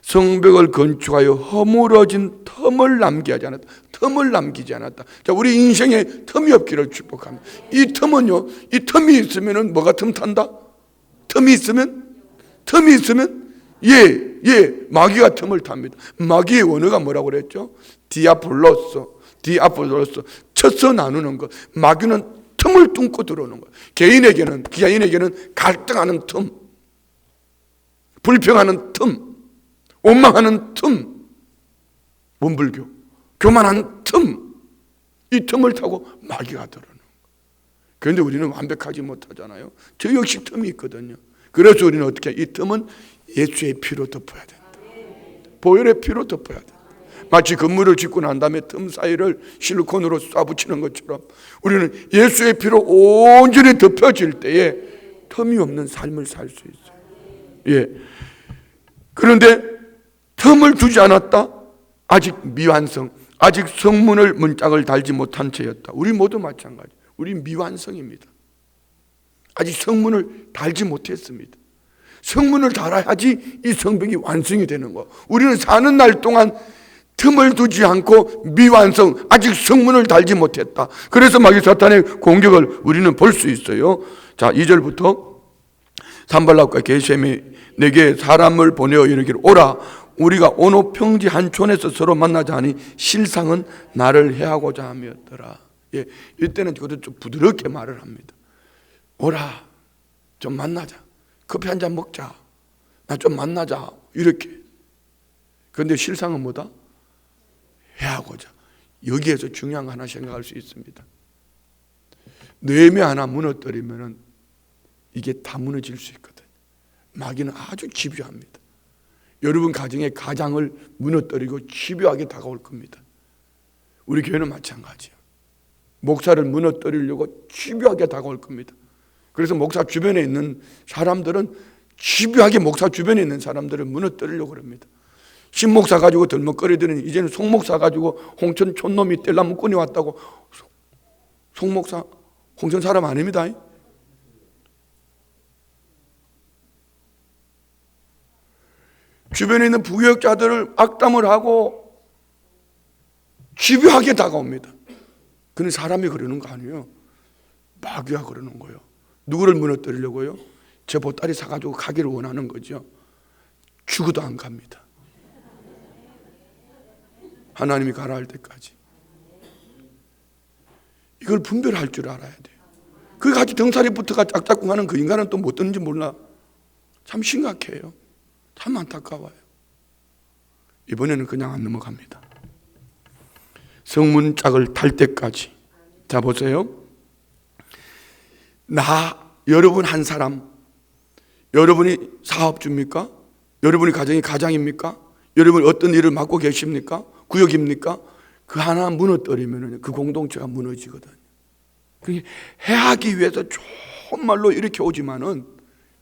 [SPEAKER 1] 성벽을 건축하여 허물어진 틈을 남기지 않았다. 틈을 남기지 않았다. 자, 우리 인생에 틈이 없기를 축복합니다. 이 틈은요, 이 틈이 있으면은 뭐가 틈탄다? 틈이 있으면 마귀가 틈을 탑니다. 마귀의 원어가 뭐라고 그랬죠? 디아블로스, 쳐서 나누는 것. 마귀는 틈을 뚫고 들어오는 거예요. 개인에게는 갈등하는 틈, 불평하는 틈, 원망하는 틈, 원불교, 교만한 틈, 이 틈을 타고 마귀가 들어오는 거예요. 그런데 우리는 완벽하지 못하잖아요. 저 역시 틈이 있거든요. 그래서 우리는 어떻게 이 틈은 예수의 피로 덮어야 된다. 보혈의 피로 덮어야 된다. 마치 건물을 짓고 난 다음에 틈 사이를 실리콘으로 쏴붙이는 것처럼 우리는 예수의 피로 온전히 덮여질 때에 틈이 없는 삶을 살 수 있어요. 예. 그런데 틈을 두지 않았다. 아직 미완성, 아직 성문을 문짝을 달지 못한 채였다. 우리 모두 마찬가지. 우리 미완성입니다. 아직 성문을 달지 못했습니다. 성문을 달아야지 이 성벽이 완성이 되는 거. 우리는 사는 날 동안 틈을 두지 않고 미완성, 아직 성문을 달지 못했다. 그래서 마귀 사탄의 공격을 우리는 볼 수 있어요. 자, 2절부터 산발락과 게셈이 내게 사람을 보내어 이르기를 오라 우리가 오노 평지 한 촌에서 서로 만나자 하니 실상은 나를 해하고자 함이었더라. 예, 이때는 그것도 좀 부드럽게 말을 합니다. 오라, 좀 만나자. 커피 한 잔 먹자. 나 좀 만나자. 이렇게. 그런데 실상은 뭐다? 해하고자. 여기에서 중요한 거 하나 생각할 수 있습니다. 느헤미야 하나 무너뜨리면 이게 다 무너질 수 있거든요. 마귀는 아주 집요합니다. 여러분 가정의 가장을 무너뜨리고 집요하게 다가올 겁니다. 우리 교회는 마찬가지예요. 목사를 무너뜨리려고 집요하게 다가올 겁니다. 그래서 목사 주변에 있는 사람들은 집요하게 목사 주변에 있는 사람들을 무너뜨리려고 합니다. 신목사 가지고 덜먹거리더니 이제는 송목사 가지고 홍천 촌놈이 뗄나무꾼이 왔다고. 송목사 홍천 사람 아닙니다. 주변에 있는 부교역자들을 악담을 하고 집요하게 다가옵니다. 그는 사람이 그러는 거 아니에요. 마귀가 그러는 거예요. 누구를 무너뜨리려고요? 제 보따리 사가지고 가기를 원하는 거죠. 죽어도 안 갑니다. 하나님이 가라 할 때까지. 이걸 분별할 줄 알아야 돼요. 그 같이 등살이부터가 짝짝꿍 하는 그 인간은 또 뭐 듣는지 몰라. 참 심각해요. 참 안타까워요. 이번에는 그냥 안 넘어갑니다. 성문짝을 탈 때까지. 자, 보세요. 여러분 한 사람, 여러분이 사업주입니까? 여러분이 가정이 가장입니까? 여러분이 어떤 일을 맡고 계십니까? 구역입니까? 그 하나 무너뜨리면 그 공동체가 무너지거든요. 해하기 위해서 좋은 말로 이렇게 오지만은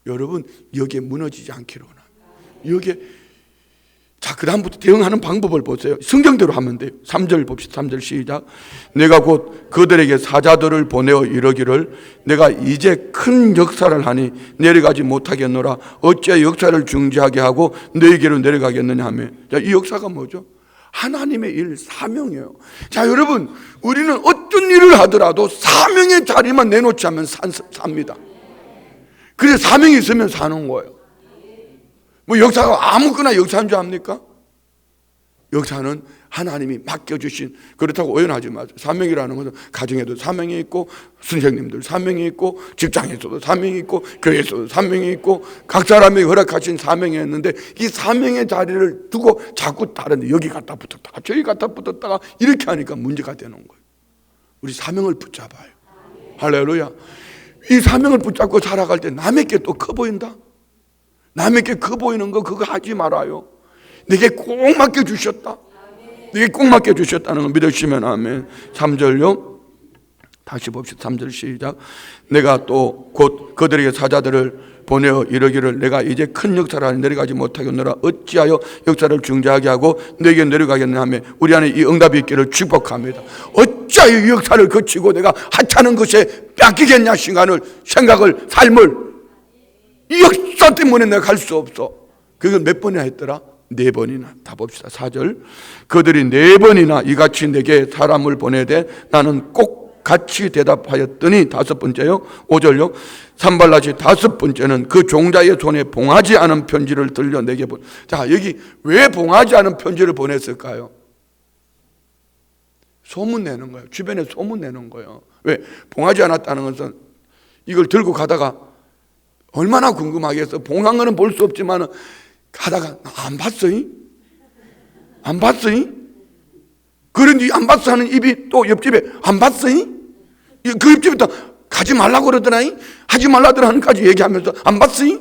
[SPEAKER 1] 여러분 여기에 무너지지 않기로 원합니다. 여기에 자, 그 다음부터 대응하는 방법을 보세요. 성경대로 하면 돼요. 3절 봅시다. 3절 시작. 내가 곧 그들에게 사자들을 보내어 이르기를 내가 이제 큰 역사를 하니 내려가지 못하겠노라. 어찌하여 역사를 중지하게 하고 너에게로 내려가겠느냐 하며. 자, 이 역사가 뭐죠? 하나님의 일, 사명이에요. 자, 여러분, 우리는 어떤 일을 하더라도 사명의 자리만 내놓지 않으면 삽니다. 그래서 사명이 있으면 사는 거예요. 뭐 역사가 아무거나 역사인 줄 압니까? 역사는 하나님이 맡겨주신, 그렇다고 오연하지 마세요. 사명이라는 것은 가정에도 사명이 있고, 선생님들 사명이 있고, 직장에서도 사명이 있고, 교회에서도 사명이 있고, 각 사람이 허락하신 사명이 있는데 이 사명의 자리를 두고 자꾸 다른 데 여기 갖다 붙었다가 저기 갖다 붙었다가 이렇게 하니까 문제가 되는 거예요. 우리 사명을 붙잡아요. 할렐루야. 이 사명을 붙잡고 살아갈 때 남의 게 또 커 보인다? 남에게 커 보이는 거 그거 하지 말아요. 내게 꼭 맡겨주셨다. 내게 꼭 맡겨주셨다는 거 믿으시면 아멘. 3절요. 다시 봅시다. 3절 시작. 내가 또 곧 그들에게 사자들을 보내어 이르기를 내가 이제 큰 역사를 하니 내려가지 못하겠노라. 어찌하여 역사를 중지하게 하고 너에게 내려가겠느냐 하며 우리 안에 이 응답이 있기를 축복합니다. 어찌하여 이 역사를 거치고 내가 하찮은 것에 뺏기겠냐 생각을 삶을 이 역사 때문에 내가 갈 수 없어. 그걸 몇 번이나 했더라? 4번이나. 다 봅시다. 4절. 그들이 4번이나 이같이 내게 사람을 보내되 나는 꼭 같이 대답하였더니 5번째요. 5절요. 산발랏이 5번째는 그 종자의 손에 봉하지 않은 편지를 들려 내게 자, 여기 왜 봉하지 않은 편지를 보냈을까요? 소문 내는 거예요. 주변에 소문 내는 거예요. 왜? 봉하지 않았다는 것은 이걸 들고 가다가 얼마나 궁금하겠어. 봉한 거는 볼 수 없지만 가다가 안 봤어요? 안 봤어요? 그런데 안 봤어 하는 입이 또 옆집에 안 봤어요? 그 옆집부터 가지 말라고 그러더라. 하지 말라더라 하는까지 얘기하면서 안 봤어요?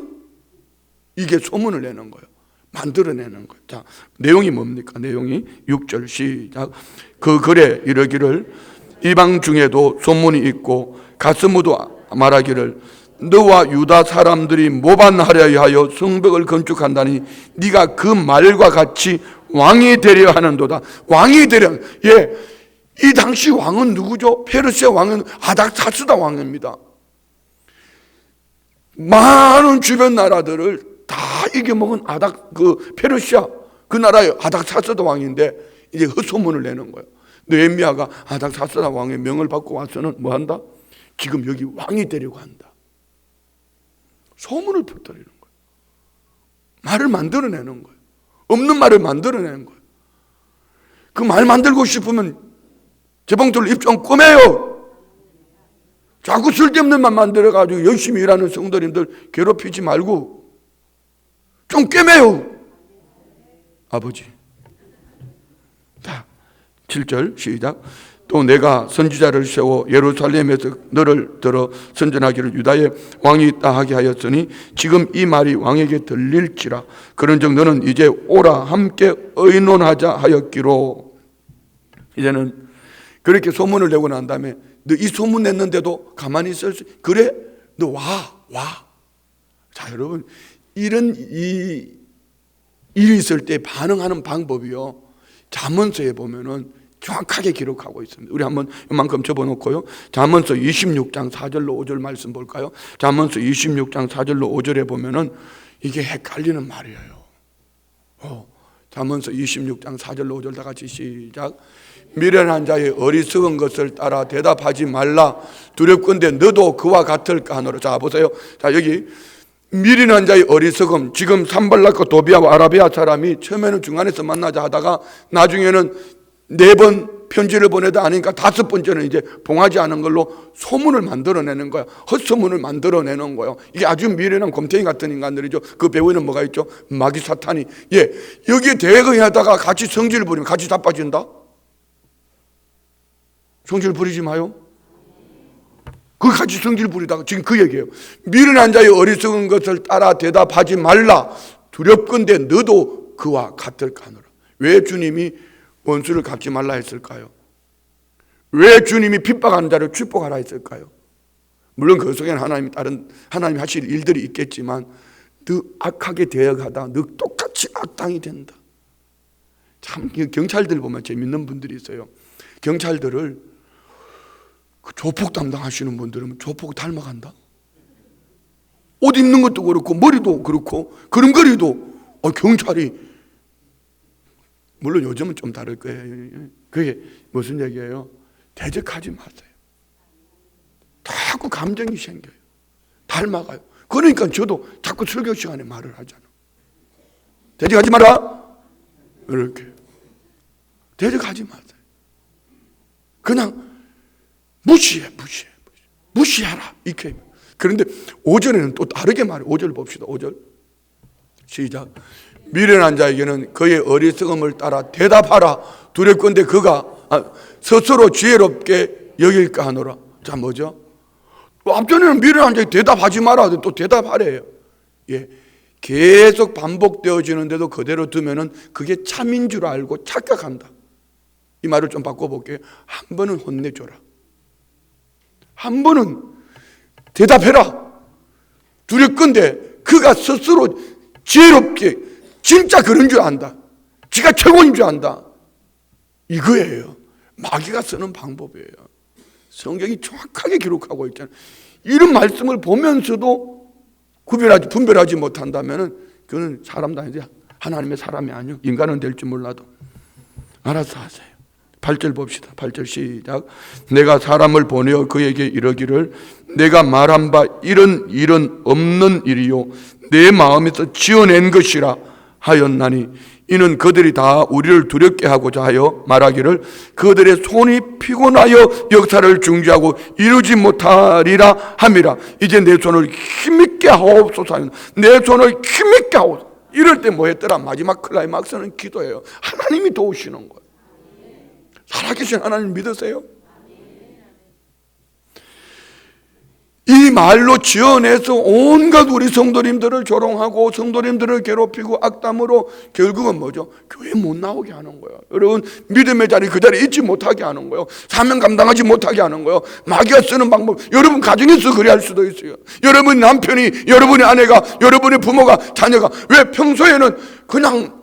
[SPEAKER 1] 이게 소문을 내는 거예요. 만들어내는 거예요. 자, 내용이 뭡니까? 내용이 6절 시작. 그 글에 이르기를 이방 중에도 소문이 있고 가스무도 말하기를 너와 유다 사람들이 모반하려 하여 성벽을 건축한다니 네가 그 말과 같이 왕이 되려 하는도다. 왕이 되려. 예, 이 당시 왕은 누구죠? 페르시아 왕은 아닥사스다 왕입니다. 많은 주변 나라들을 다 이겨먹은 페르시아 그 나라의 아닥사스다 왕인데 이제 헛소문을 내는 거예요. 느헤미야가 아닥사스다 왕의 명을 받고 와서는 뭐 한다? 지금 여기 왕이 되려고 한다. 소문을 퍼뜨리는 거예요. 말을 만들어내는 거예요. 없는 말을 만들어내는 거예요. 그 말 만들고 싶으면 재봉틀로 입 좀 꼬매요. 자꾸 쓸데없는 말 만들어가지고 열심히 일하는 성도님들 괴롭히지 말고 좀 꿰매요. 아버지. 자, 7절 시작. 또 내가 선지자를 세워 예루살렘에서 너를 들어 선전하기를 유다의 왕이 있다 하게 하였으니 지금 이 말이 왕에게 들릴지라. 그런즉 너는 이제 오라 함께 의논하자 하였기로. 이제는 그렇게 소문을 내고 난 다음에 너 이 소문 냈는데도 가만히 있을 수 그래? 너 와. 자, 여러분 이런 일이 있을 때 반응하는 방법이요. 잠언서에 보면은 정확하게 기록하고 있습니다. 우리 한번 이만큼 접어놓고요. 잠언서 26장 4절로 5절 말씀 볼까요? 잠언서 26장 4절로 5절에 보면은 이게 헷갈리는 말이에요. 잠언서 26장 4절로 5절 다 같이 시작. 미련한 자의 어리석은 것을 따라 대답하지 말라. 두렵건대 너도 그와 같을까 하노라. 자 보세요. 자 여기 미련한 자의 어리석음. 지금 산발락과 도비아와 아라비아 사람이 처음에는 중간에서 만나자 하다가 나중에는 4번 편지를 보내다 하니까 5번째는 이제 봉하지 않은 걸로 소문을 만들어내는 거야. 헛소문을 만들어내는 거예요. 이게 아주 미련한 곰탱이 같은 인간들이죠. 그 배후에는 뭐가 있죠? 마귀 사탄이. 여기에 대응하다가 같이 성질을 부리면 같이 자빠진다? 성질 부리지 마요. 그 같이 성질 부리다가 지금 그 얘기예요. 미련한 자의 어리석은 것을 따라 대답하지 말라. 두렵건대 너도 그와 같을까 하노라. 왜 주님이 원수를 갚지 말라 했을까요? 왜 주님이 핍박하는 자를 축복하라 했을까요? 물론 그 속에는 하나님이 하실 일들이 있겠지만 너 악하게 대역하다 너 똑같이 악당이 된다. 참 경찰들 보면 재밌는 분들이 있어요. 경찰들을 그 조폭 담당하시는 분들은 조폭 닮아간다. 옷 입는 것도 그렇고 머리도 그렇고 걸음걸이도 경찰이 물론 요즘은 좀 다를 거예요. 그게 무슨 얘기예요? 대적하지 마세요. 자꾸 감정이 생겨요. 닮아가요. 그러니까 저도 자꾸 설교 시간에 말을 하잖아. 대적하지 마라. 이렇게 대적하지 마세요. 그냥 무시하라. 이렇게. 그런데 5절에는 또 다르게 말해요. 5절 봅시다. 5절 시작. 미련한 자에게는 그의 어리석음을 따라 대답하라. 두렵건대 그가 스스로 지혜롭게 여길까 하노라. 자 뭐죠? 앞전에는 미련한 자에게 대답하지 마라. 또 대답하래요. 계속 반복되어지는데도 그대로 두면은 그게 참인 줄 알고 착각한다. 이 말을 좀 바꿔볼게요. 한 번은 혼내줘라. 한 번은 대답해라. 두렵건대 그가 스스로 지혜롭게 진짜 그런 줄 안다. 지가 최고인 줄 안다. 이거예요. 마귀가 쓰는 방법이에요. 성경이 정확하게 기록하고 있잖아요. 이런 말씀을 보면서도 분별하지 못한다면 그는 사람도 아니지 하나님의 사람이 아니요. 인간은 될지 몰라도 알아서 하세요. 8절 봅시다. 8절 시작. 내가 사람을 보내어 그에게 이르기를 내가 말한 바 이런 일은 없는 일이요 내 마음에서 지어낸 것이라 하였나니 이는 그들이 다 우리를 두렵게 하고자 하여 말하기를 그들의 손이 피곤하여 역사를 중지하고 이루지 못하리라 함이라. 이제 내 손을 힘있게 하옵소서. 내 손을 힘있게 하옵소서. 이럴 때 뭐 했더라? 마지막 클라이막스는 기도예요. 하나님이 도우시는 거예요. 살아계신 하나님 믿으세요? 이 말로 지어내서 온갖 우리 성도님들을 조롱하고 성도님들을 괴롭히고 악담으로 결국은 뭐죠? 교회 못 나오게 하는 거예요. 여러분 믿음의 자리 그 자리에 있지 못하게 하는 거예요. 사명 감당하지 못하게 하는 거예요. 마귀가 쓰는 방법 여러분 가정에서 그래 할 수도 있어요. 여러분 남편이 여러분의 아내가 여러분의 부모가 자녀가 왜 평소에는 그냥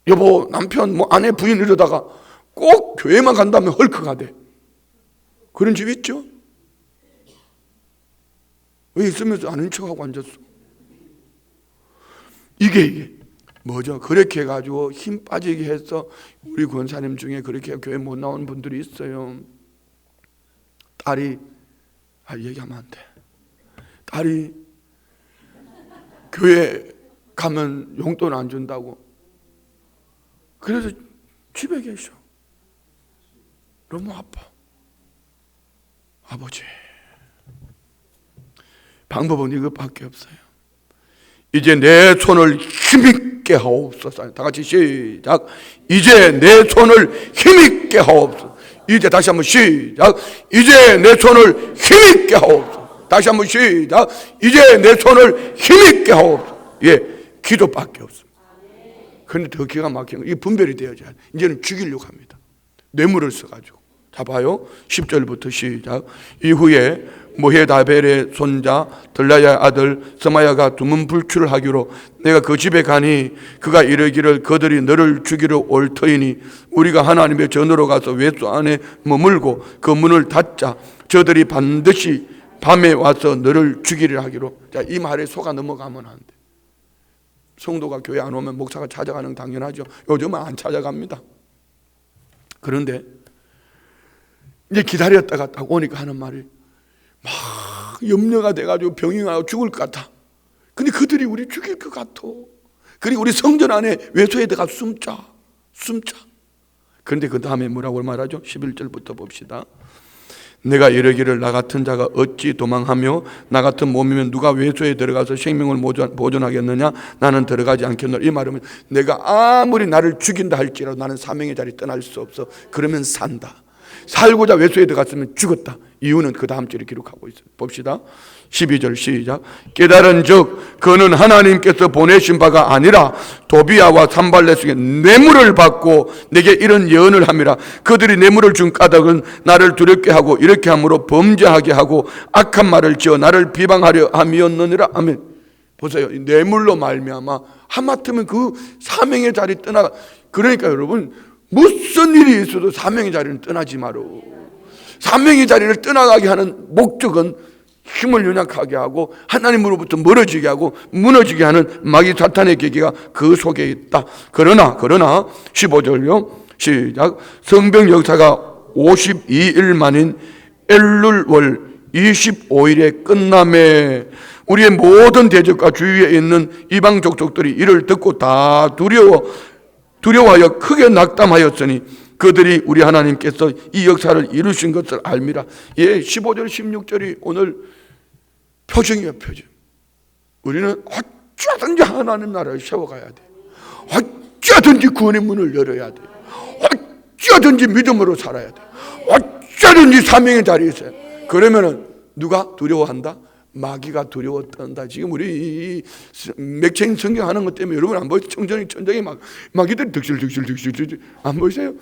[SPEAKER 1] 여보 남편 아내 부인 이러다가 꼭 교회만 간다면 헐크가 돼. 그런 집 있죠? 왜 있으면서 아는 척하고 앉았어? 이게 뭐죠? 그렇게 해가지고 힘 빠지게 해서 우리 권사님 중에 그렇게 교회 못 나오는 분들이 있어요. 딸이 얘기하면 안 돼. 딸이 교회 가면 용돈 안 준다고. 그래서 집에 계셔. 너무 아파. 아버지 방법은 이것밖에 없어요. 이제 내 손을 힘있게 하옵소서. 다 같이 시작. 이제 내 손을 힘있게 하옵소서. 이제 다시 한번 시작. 이제 내 손을 힘있게 하옵소서. 다시 한번 시작. 이제 내 손을 힘있게 하옵소서. 기도밖에 없습니다. 그런데 더 기가 막히는 거, 이 분별이 되어져야 이제는 죽이려고 합니다. 뇌물을 써가지고. 자 봐요. 10절부터 시작. 이후에 모헤다벨의 손자 들라야의 아들 스마야가 두문불출을 하기로 내가 그 집에 가니 그가 이르기를 그들이 너를 죽이러 올 터이니 우리가 하나님의 전으로 가서 외수 안에 머물고 그 문을 닫자. 저들이 반드시 밤에 와서 너를 죽이려 하기로. 자, 이 말에 속아 넘어가면 안 돼. 성도가 교회 안 오면 목사가 찾아가는 건 당연하죠. 요즘은 안 찾아갑니다. 그런데 이제 기다렸다가 딱 오니까 하는 말이 막 염려가 돼가지고 병이 나고 죽을 것 같아. 근데 그들이 우리 죽일 것 같아. 그리고 우리 성전 안에 외소에 들어가 숨자. 그런데 그 다음에 뭐라고 말하죠? 11절부터 봅시다. 내가 이르기를 나 같은 자가 어찌 도망하며 나 같은 몸이면 누가 외소에 들어가서 생명을 보존하겠느냐? 나는 들어가지 않겠노라. 이 말은 내가 아무리 나를 죽인다 할지라도 나는 사명의 자리 떠날 수 없어. 그러면 산다. 살고자 외소에 들어갔으면 죽었다. 이유는 그 다음 절에 기록하고 있어요. 봅시다. 12절 시작. 깨달은 즉 그는 하나님께서 보내신 바가 아니라 도비아와 산발렛에게 뇌물을 받고 내게 이런 예언을 함이라. 그들이 뇌물을 준 까닭은 나를 두렵게 하고 이렇게 함으로 범죄하게 하고 악한 말을 지어 나를 비방하려 함이었느니라. 아멘. 보세요. 뇌물로 말미암아 하마터면 그 사명의 자리 떠나가. 그러니까 여러분 무슨 일이 있어도 사명의 자리는 떠나지 마로. 사명의 자리를 떠나가게 하는 목적은 힘을 연약하게 하고 하나님으로부터 멀어지게 하고 무너지게 하는 마귀 사탄의 계기가 그 속에 있다. 그러나 15절요 시작. 성병 역사가 52일 만인 엘룰월 25일에 끝남에 우리의 모든 대적과 주위에 있는 이방 족속들이 이를 듣고 다 두려워하여 크게 낙담하였으니 그들이 우리 하나님께서 이 역사를 이루신 것을 알미라. 예, 15절 16절이 오늘 표정이에요. 표정. 우리는 어쩌든지 하나님 나라를 세워가야 돼. 어쩌든지 구원의 문을 열어야 돼. 어쩌든지 믿음으로 살아야 돼. 어쩌든지 사명의 자리에 있어요. 그러면은 누가 두려워한다? 마귀가 두려워 떤다. 지금 우리 이 맥체인 성경 하는 것 때문에 여러분 안 보이세요? 천정이 막 마귀들이 득실 안 보이세요?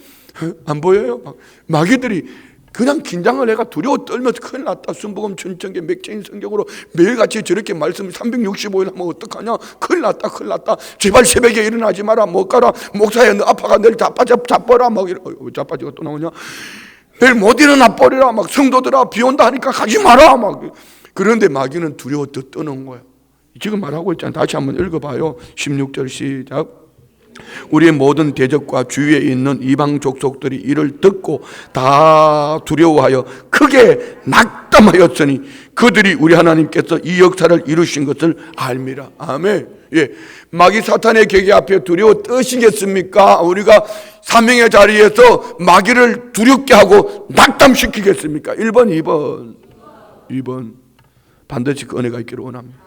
[SPEAKER 1] 안 보여요? 마귀들이 그냥 긴장을 해가 두려워 떨면서 큰일 났다. 순복음 천정계 맥체인 성경으로 매일같이 저렇게 말씀 365일 하면 어떡하냐? 큰일 났다. 제발 새벽에 일어나지 마라. 못 가라. 목사야 너 아파가 내일 자빠라. 막 이러. 자빠지가 또 나오냐? 내일 못 일어나 버리라. 막 성도들아 비 온다 하니까 가지 마라. 막. 그런데 마귀는 두려워 떠는 거예요. 지금 말하고 있잖아요. 다시 한번 읽어봐요. 16절 시작. 우리의 모든 대적과 주위에 있는 이방 족속들이 이를 듣고 다 두려워하여 크게 낙담하였으니 그들이 우리 하나님께서 이 역사를 이루신 것을 알미라. 아멘. 예, 마귀 사탄의 계기 앞에 두려워 떠시겠습니까? 우리가 사명의 자리에서 마귀를 두렵게 하고 낙담시키겠습니까? 1번, 2번. 반드시 그 은혜가 있기를 원합니다.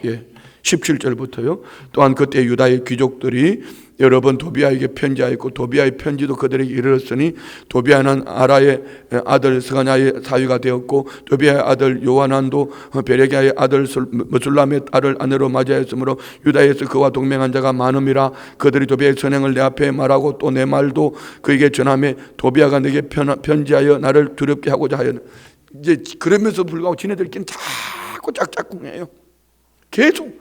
[SPEAKER 1] 예, 17절부터요. 또한 그때 유다의 귀족들이 여러 번 도비아에게 편지하였고 도비아의 편지도 그들에게 이르렀으니 도비아는 아라의 아들 스가냐의 사위가 되었고 도비아의 아들 요하난도 베레기아의 아들 메술람의 딸을 아내로 맞이하였으므로 유다에서 그와 동맹한 자가 많음이라. 그들이 도비아의 선행을 내 앞에 말하고 또 내 말도 그에게 전하며 도비아가 내게 편지하여 나를 두렵게 하고자 하였느니라. 이제 그러면서 불구하고 지네들끼리는 자꾸 짝짝꿍해요. 계속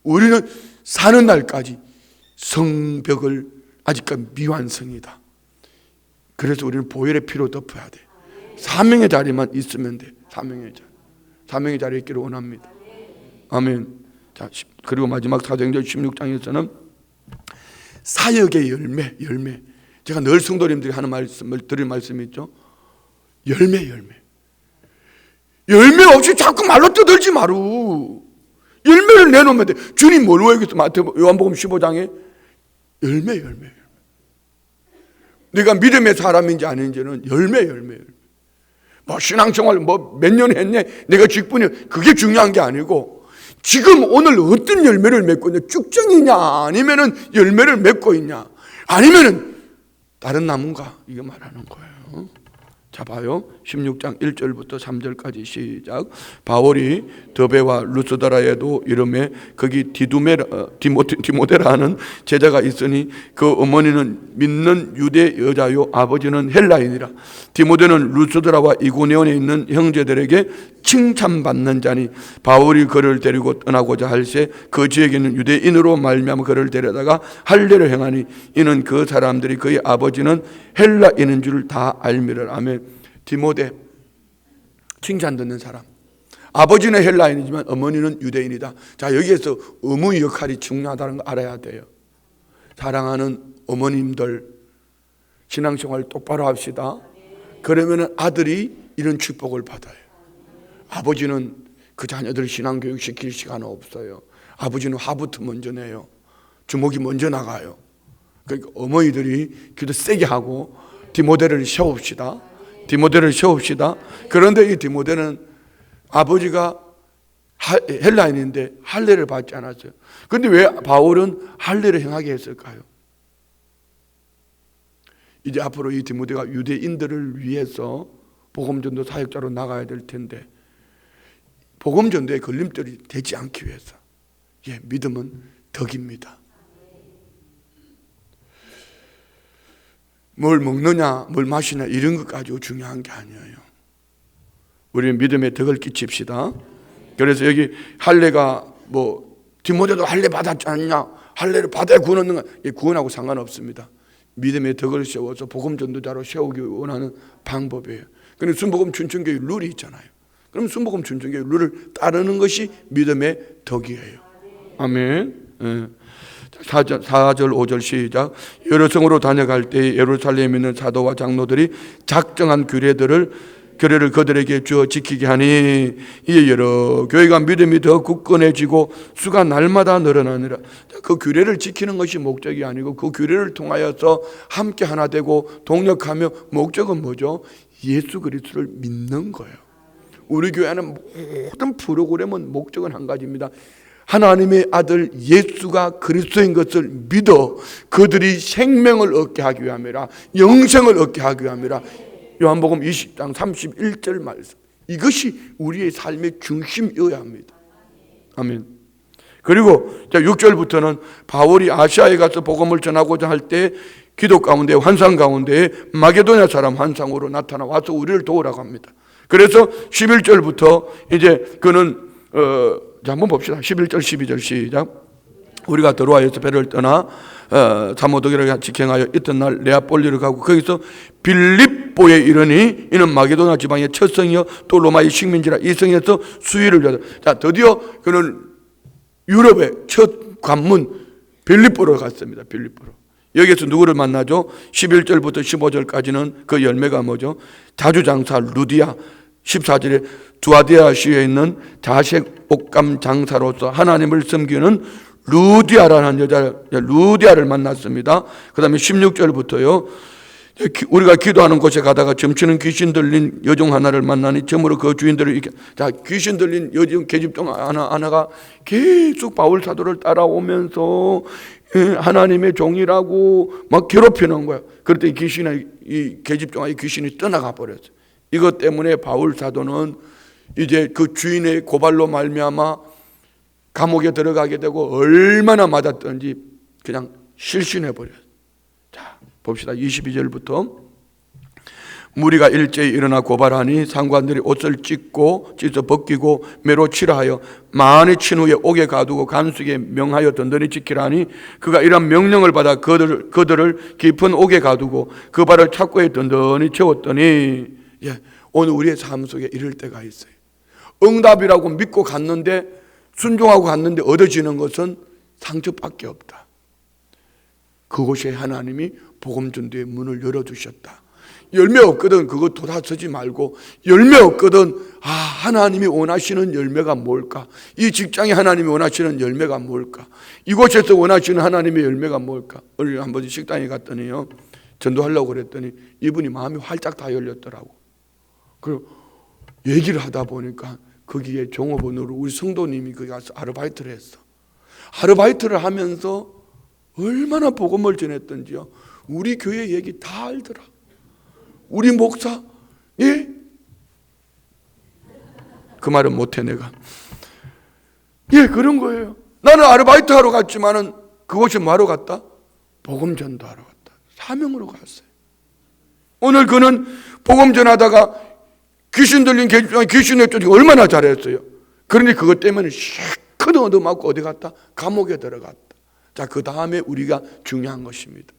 [SPEAKER 1] 우리는 사는 날까지 성벽을 아직까지 미완성이다. 그래서 우리는 보혈의 피로 덮어야 돼. 사명의 자리만 있으면 돼. 사명의 자리에 있기를 원합니다. 아멘. 자, 그리고 마지막 사도행전 16장에서는 사역의 열매. 제가 늘 성도님들이 하는 말씀을 드릴 말씀이 있죠. 열매 없이 자꾸 말로 떠들지 마루. 열매를 내놓으면 돼. 주님 뭘로 얘기했어? 요한복음 15장에 열매. 네가 믿음의 사람인지 아닌지는 열매. 뭐 신앙생활 몇 년 했네, 내가 직분이 그게 중요한 게 아니고 지금 오늘 어떤 열매를 맺고 있냐, 쭉정이냐 아니면은 열매를 맺고 있냐 아니면은 다른 나무인가, 이거 말하는 거예요. 자, 봐요. 16장 1절부터 3절까지 시작. 바울이 더베와 루스드라에도 이름에 거기 디모데라 하는 제자가 있으니 그 어머니는 믿는 유대 여자요 아버지는 헬라인이라. 디모데는 루스드라와 이고니온에 있는 형제들에게 칭찬받는 자니 바울이 그를 데리고 떠나고자 할새 그 지역에는 유대인으로 말미암아 그를 데려다가 할례를 행하니 이는 그 사람들이 그의 아버지는 헬라인인 줄 다 알미를. 아멘. 디모데 칭찬 듣는 사람. 아버지는 헬라인이지만 어머니는 유대인이다. 자, 여기에서 어머니 역할이 중요하다는 거 알아야 돼요. 사랑하는 어머님들, 신앙생활 똑바로 합시다. 그러면 아들이 이런 축복을 받아요. 아버지는 그 자녀들 신앙교육 시킬 시간 없어요. 아버지는 화부터 먼저 내요. 주먹이 먼저 나가요. 그러니까 어머니들이 기도 세게 하고 디모데를 세웁시다. 디모데를 세웁시다. 그런데 이 디모데는 아버지가 헬라인인데 할례를 받지 않았어요. 그런데 왜 바울은 할례를 행하게 했을까요? 이제 앞으로 이 디모데가 유대인들을 위해서 복음전도 사역자로 나가야 될 텐데 복음전도에 걸림돌이 되지 않기 위해서. 예, 믿음은 덕입니다. 뭘 먹느냐 뭘 마시냐 이런 것 가지고 중요한 게 아니에요. 우리는 믿음에 덕을 끼칩시다. 그래서 여기 할례가 뭐 디모데도 할례 받았지 않냐, 할례를 받아야 구원 얻는 거, 구원하고 상관없습니다. 믿음의 덕을 세워서 복음 전도자로 세우기 원하는 방법이에요. 그런데 순복음 춘천교회 룰이 있잖아요. 그럼 순복음 춘천교회 룰을 따르는 것이 믿음의 덕이에요. 아멘. 4절 5절 시작. 여러 성으로 다녀갈 때 예루살렘에 있는 사도와 장로들이 작정한 규례를 그들에게 주어 지키게 하니 이에 여러 교회가 믿음이 더 굳건해지고 수가 날마다 늘어나니라. 그 규례를 지키는 것이 목적이 아니고 그 규례를 통하여서 함께 하나 되고 동력하며 목적은 뭐죠? 예수 그리스도를 믿는 거예요. 우리 교회는 모든 프로그램은 목적은 한 가지입니다. 하나님의 아들 예수가 그리스도인 것을 믿어 그들이 생명을 얻게 하기 위함이라, 영생을 얻게 하기 위함이라. 요한복음 20장 31절 말씀. 이것이 우리의 삶의 중심이어야 합니다. 아멘. 그리고 6절부터는 바울이 아시아에 가서 복음을 전하고자 할 때 기도 가운데 환상 가운데 마게도냐 사람 환상으로 나타나 와서 우리를 도우라고 합니다. 그래서 11절부터 이제 그는 자, 한번 봅시다. 11절 12절 시작. 우리가 드로아에서 배를 떠나 사모도기를 같이 경하여 이튿날 네아폴리를 가고 거기서 빌립보에 이르니 이는 마게도나 지방의 첫 성이요 또 로마의 식민지라. 이 성에서 수위를 줬다. 자, 드디어 그는 유럽의 첫 관문 빌립보로 갔습니다. 빌립보로. 여기에서 누구를 만나죠? 11절부터 15절까지는 그 열매가 뭐죠? 자주장사 루디아. 14절에 두아디아시에 있는 자색 옷감 장사로서 하나님을 섬기는 루디아라는 여자, 루디아를 만났습니다. 그 다음에 16절부터요, 우리가 기도하는 곳에 가다가 점치는 귀신 들린 여종 하나를 만나니 점으로 그 주인들을 이렇게, 자, 귀신 들린 여종 계집종 하나가 계속 바울 사도를 따라오면서 하나님의 종이라고 막 괴롭히는 거야. 그럴 때 이 계집종의 귀신이 떠나가 버렸어요. 이것 때문에 바울 사도는 이제 그 주인의 고발로 말미암아 감옥에 들어가게 되고 얼마나 맞았던지 그냥 실신해 버렸어요. 자, 봅시다. 22절부터 무리가 일제히 일어나 고발하니 상관들이 옷을 찢어 벗기고 매로 칠하여 많이 친 후에 옥에 가두고 간수에게 명하여 든든히 지키라니 그가 이런 명령을 받아 그들을 깊은 옥에 가두고 그 발을 착고에 든든히 채웠더니, 예, 오늘 우리의 삶 속에 이럴 때가 있어요. 응답이라고 믿고 갔는데, 순종하고 갔는데 얻어지는 것은 상처밖에 없다. 그곳에 하나님이 복음 전도의 문을 열어두셨다. 열매 없거든 그거 돋아서지 말고, 열매 없거든 하나님이 원하시는 열매가 뭘까? 이 직장에 하나님이 원하시는 열매가 뭘까? 이곳에서 원하시는 하나님의 열매가 뭘까? 오늘 한 번 식당에 갔더니요, 전도하려고 그랬더니 이분이 마음이 활짝 다 열렸더라고. 그리고 얘기를 하다 보니까 거기에 종업원으로 우리 성도님이 거기 가서 아르바이트를 했어. 아르바이트를 하면서 얼마나 복음을 전했던지요. 우리 교회 얘기 다 알더라. 우리 목사, 예? 그 말은 못해 내가. 예, 그런 거예요. 나는 아르바이트 하러 갔지만은 그곳이 뭐하러 갔다? 복음 전도하러 갔다. 사명으로 갔어요. 오늘 그는 복음 전하다가 귀신 들린 계집종이 귀신에 쫓기고 얼마나 잘했어요. 그런데 그것 때문에 시큰 얻어맞고 어디 갔다? 감옥에 들어갔다. 자, 그 다음에 우리가 중요한 것입니다.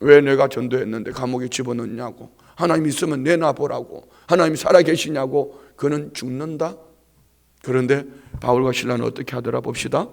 [SPEAKER 1] 왜 내가 전도했는데 감옥에 집어넣냐고, 하나님 있으면 내놔보라고, 하나님이 살아계시냐고. 그는 죽는다? 그런데 바울과 실라는 어떻게 하더라 봅시다.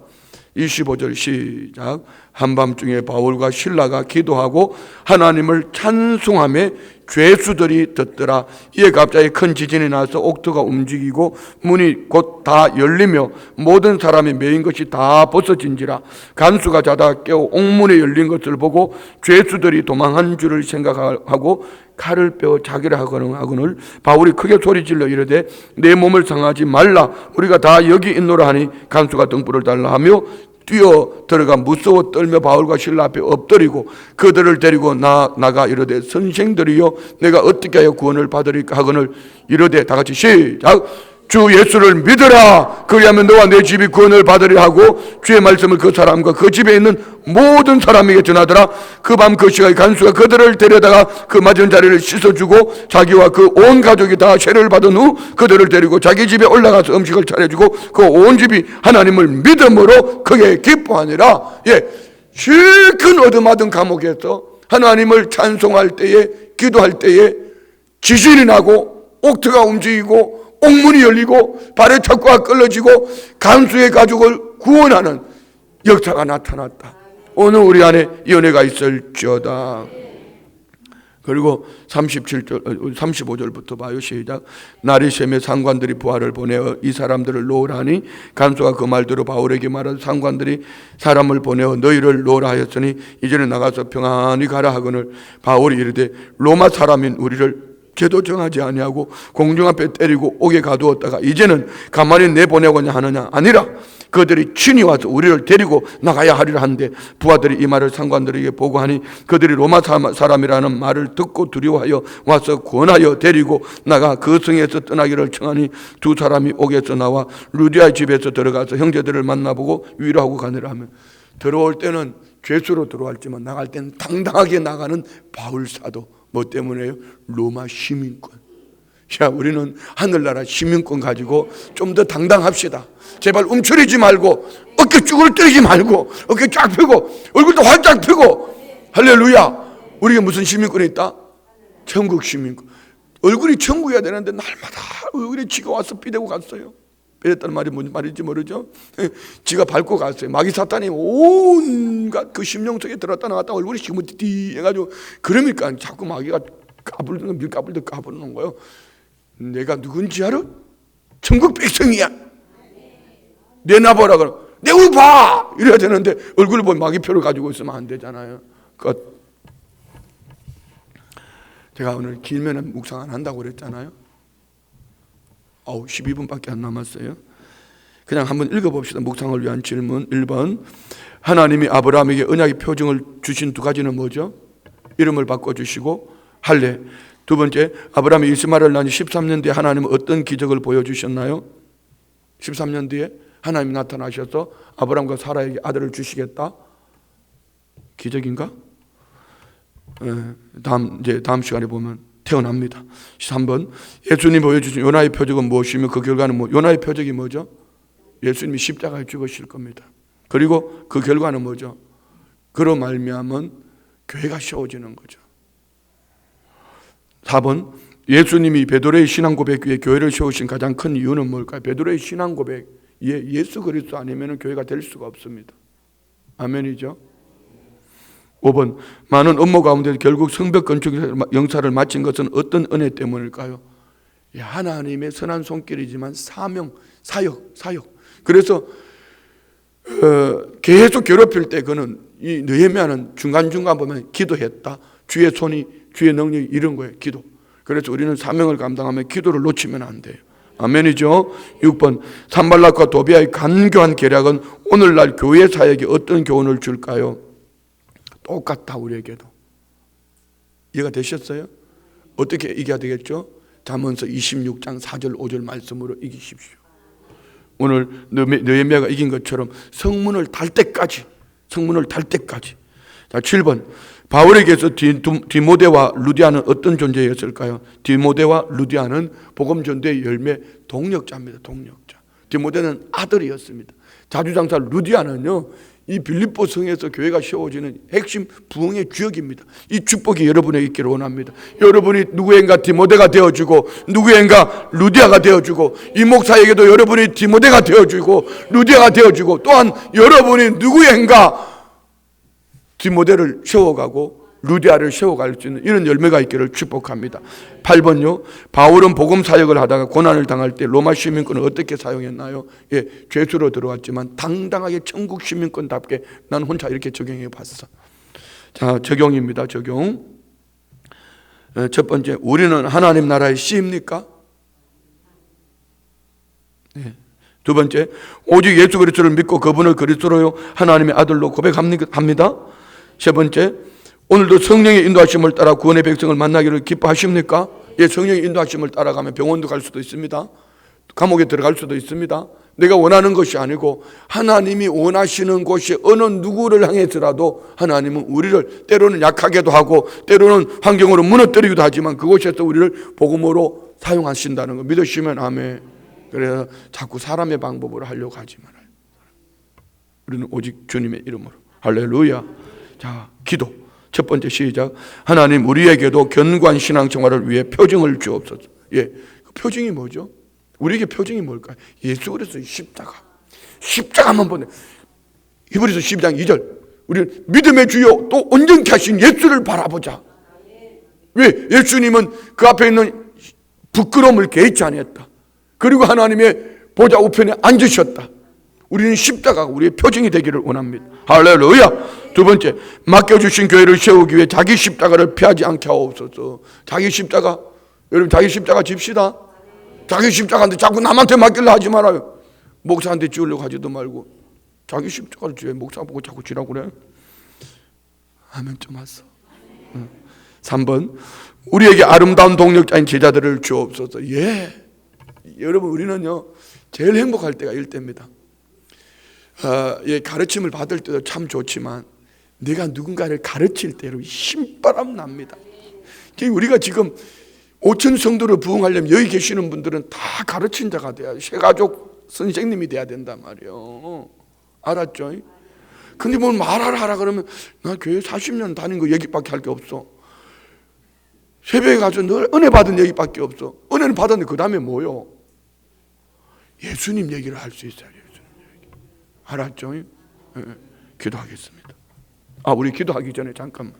[SPEAKER 1] 25절 시작. 한밤중에 바울과 실라가 기도하고 하나님을 찬송하며 죄수들이 듣더라. 이에 갑자기 큰 지진이 나서 옥토가 움직이고 문이 곧 다 열리며 모든 사람이 메인 것이 다 벗어진지라. 간수가 자다 깨어 옥문에 열린 것을 보고 죄수들이 도망한 줄을 생각하고 칼을 빼어 자기를 하거늘 바울이 크게 소리질러 이르되 내 몸을 상하지 말라. 우리가 다 여기 있노라 하니 간수가 등불을 달라 하며 뛰어 들어가 무서워 떨며 바울과 실라 앞에 엎드리고 그들을 데리고 나가 이르되 선생들이여 내가 어떻게 하여 구원을 받으리까 하거늘 이르되 다 같이 시작. 주 예수를 믿으라. 그리하면 너와 내 집이 구원을 받으리라 하고 주의 말씀을 그 사람과 그 집에 있는 모든 사람에게 전하더라. 그 밤 그 시각에 간수가 그들을 데려다가 그 맞은 자리를 씻어주고 자기와 그 온 가족이 다 세례를 받은 후 그들을 데리고 자기 집에 올라가서 음식을 차려주고 그 온 집이 하나님을 믿음으로 크게 기뻐하니라. 실컷 얻어맞은 감옥에서 하나님을 찬송할 때에 기도할 때에 지진이 나고 옥토가 움직이고 옥문이 열리고 발의 척과가 끌어지고 간수의 가족을 구원하는 역사가 나타났다. 오늘 우리 안에 이 은혜가 있을지어다. 그리고 35절부터 봐요. 시작. 날이 새며 상관들이 부하를 보내어 이 사람들을 놓으라니 간수가 그 말대로 바울에게 말하여 상관들이 사람을 보내어 너희를 놓으라 하였으니 이제는 나가서 평안히 가라 하거늘 바울이 이르되 로마 사람인 우리를 죄도 정하지 아니하고 공중 앞에 때리고 옥에 가두었다가 이제는 가만히 내보내고냐 하느냐. 아니라 그들이 친히 와서 우리를 데리고 나가야 하리라 하는데 부하들이 이 말을 상관들에게 보고하니 그들이 로마 사람이라는 말을 듣고 두려워하여 와서 권하여 데리고 나가 그 성에서 떠나기를 청하니 두 사람이 옥에서 나와 루디아의 집에서 들어가서 형제들을 만나보고 위로하고 가느라 하면 들어올 때는 죄수로 들어왔지만 나갈 때는 당당하게 나가는 바울 사도. 뭐 때문에요? 로마 시민권. 자, 우리는 하늘나라 시민권 가지고 좀 더 당당합시다. 제발 움츠리지 말고 어깨 쭈그러뜨리지 말고 어깨 쫙 펴고 얼굴도 활짝 펴고 할렐루야. 우리가 무슨 시민권이 있다? 천국 시민권. 얼굴이 천국이어야 되는데 날마다 얼굴에 지가 와서 삐대고 갔어요. 삐댔다는 말이 뭔 말인지 모르죠. 지가 밟고 갔어요. 마귀 사탄이 온갖 그 심령 속에 들었다 나갔다 얼굴이 시무띠 해가지고 그러니까 자꾸 마귀가 까불는 밀가불도 까부르는 거예요. 내가 누군지 알아? 천국 백성이야. 내놔보라 그러. 내 얼굴 봐! 이래야 되는데 얼굴을 보면 마귀표를 가지고 있으면 안 되잖아요. 제가 오늘 길면은 묵상 안 한다고 그랬잖아요. 12분밖에 안 남았어요. 그냥 한번 읽어봅시다. 묵상을 위한 질문 1번. 하나님이 아브라함에게 언약의 표징을 주신 두 가지는 뭐죠? 이름을 바꿔주시고 할례. 두 번째, 아브라함이 이스마엘을 낳은 13년 뒤에 하나님은 어떤 기적을 보여주셨나요? 13년 뒤에 하나님이 나타나셔서 아브라함과 사라에게 아들을 주시겠다. 기적인가? 다음 시간에 보면 태어납니다. 3번, 예수님이 보여주신 요나의 표적은 무엇이며 그 결과는 요나의 표적이 뭐죠? 예수님이 십자가에 죽으실 겁니다. 그리고 그 결과는 뭐죠? 그로 말미암은 교회가 세워지는 거죠. 4번, 예수님이 베드로의 신앙 고백 위에 교회를 세우신 가장 큰 이유는 뭘까요? 베드로의 신앙 고백, 예수 그리스도 아니면 교회가 될 수가 없습니다. 아멘이죠? 5번, 많은 업무 가운데 결국 성벽 건축 영사를 마친 것은 어떤 은혜 때문일까요? 하나님의 선한 손길이지만 사명, 사역. 그래서 계속 괴롭힐 때 그는 이 느헤미야는 중간중간 보면 기도했다. 주의 손이, 주의 능력이 이런 거예요. 기도. 그래서 우리는 사명을 감당하면 기도를 놓치면 안 돼요. 아멘이죠. 6번, 산발락과 도비아의 간교한 계략은 오늘날 교회 사역에 어떤 교훈을 줄까요? 똑같다. 우리에게도. 이해가 되셨어요? 어떻게 이겨야 되겠죠? 잠언서 26장 4절 5절 말씀으로 이기십시오. 오늘 느헤미야가 이긴 것처럼 성문을 달 때까지. 자, 7번, 바울에게서 디모데와 루디아는 어떤 존재였을까요? 디모데와 루디아는 복음 전도의 열매 동력자입니다. 동력자. 디모데는 아들이었습니다. 자주장사 루디아는요, 이 빌립보 성에서 교회가 세워지는 핵심 부흥의 주역입니다. 이 축복이 여러분에게 있기를 원합니다. 여러분이 누구인가 디모데가 되어주고 누구인가 루디아가 되어주고 이 목사에게도 여러분이 디모데가 되어주고 루디아가 되어주고 또한 여러분이 누구인가 디모데를 세워가고 루디아를 세워갈 수 있는 이런 열매가 있기를 축복합니다. 8번요. 바울은 복음 사역을 하다가 고난을 당할 때 로마 시민권을 어떻게 사용했나요? 예, 죄수로 들어왔지만 당당하게 천국 시민권답게 난 혼자 이렇게 적용해 봤어. 자, 적용입니다. 적용. 첫 번째, 우리는 하나님 나라의 씨입니까? 네. 두 번째, 오직 예수 그리스도를 믿고 그분을 그리스도로 하나님의 아들로 고백합니다. 세 번째, 오늘도 성령의 인도하심을 따라 구원의 백성을 만나기를 기뻐하십니까? 예, 성령의 인도하심을 따라가면 병원도 갈 수도 있습니다. 감옥에 들어갈 수도 있습니다. 내가 원하는 것이 아니고 하나님이 원하시는 곳이 어느 누구를 향해서라도 하나님은 우리를 때로는 약하게도 하고 때로는 환경으로 무너뜨리기도 하지만 그곳에서 우리를 복음으로 사용하신다는 거 믿으시면 아멘. 그래서 자꾸 사람의 방법으로 하려고 하지 말아요. 우리는 오직 주님의 이름으로. 할렐루야. 자, 기도. 첫 번째 시작. 하나님 우리에게도 견고한 신앙생활을 위해 표징을 주옵소서. 예, 그 표징이 뭐죠? 우리에게 표징이 뭘까요? 예수 그리스도의 십자가. 십자가만 보내. 히브리서 12장 2절. 우리는 믿음의 주요 또 온전케 하신 예수를 바라보자. 왜? 예수님은 그 앞에 있는 부끄러움을 개의치 아니했다. 그리고 하나님의 보좌 우편에 앉으셨다. 우리는 십자가가 우리의 표징이 되기를 원합니다. 할렐루야. 두 번째, 맡겨주신 교회를 세우기 위해 자기 십자가를 피하지 않게 하옵소서. 자기 십자가, 여러분 자기 십자가 집시다. 자기 십자가인데 자꾸 남한테 맡기려 하지 말아요. 목사한테 지으려고 하지도 말고 자기 십자가를 지어. 목사 보고 자꾸 지라고 그래. 아멘 좀 왔어. 3번, 우리에게 아름다운 동력자인 제자들을 주옵소서. 예, 여러분 우리는요 제일 행복할 때가 이때입니다. 예, 가르침을 받을 때도 참 좋지만 내가 누군가를 가르칠 때로 신바람 납니다. 우리가 지금 5천 성도를 부흥하려면 여기 계시는 분들은 다 가르친 자가 돼야 돼. 새가족 선생님이 돼야 된단 말이에요. 알았죠? 근데 뭘 말하라 그러면 나 교회 40년 다닌 거 얘기밖에 할 게 없어. 새벽에 가서 늘 은혜 받은 얘기밖에 없어. 은혜는 받았는데 그 다음에 뭐요? 예수님 얘기를 할 수 있어요. 알았죠? 네, 기도하겠습니다. 우리 기도하기 전에 잠깐만.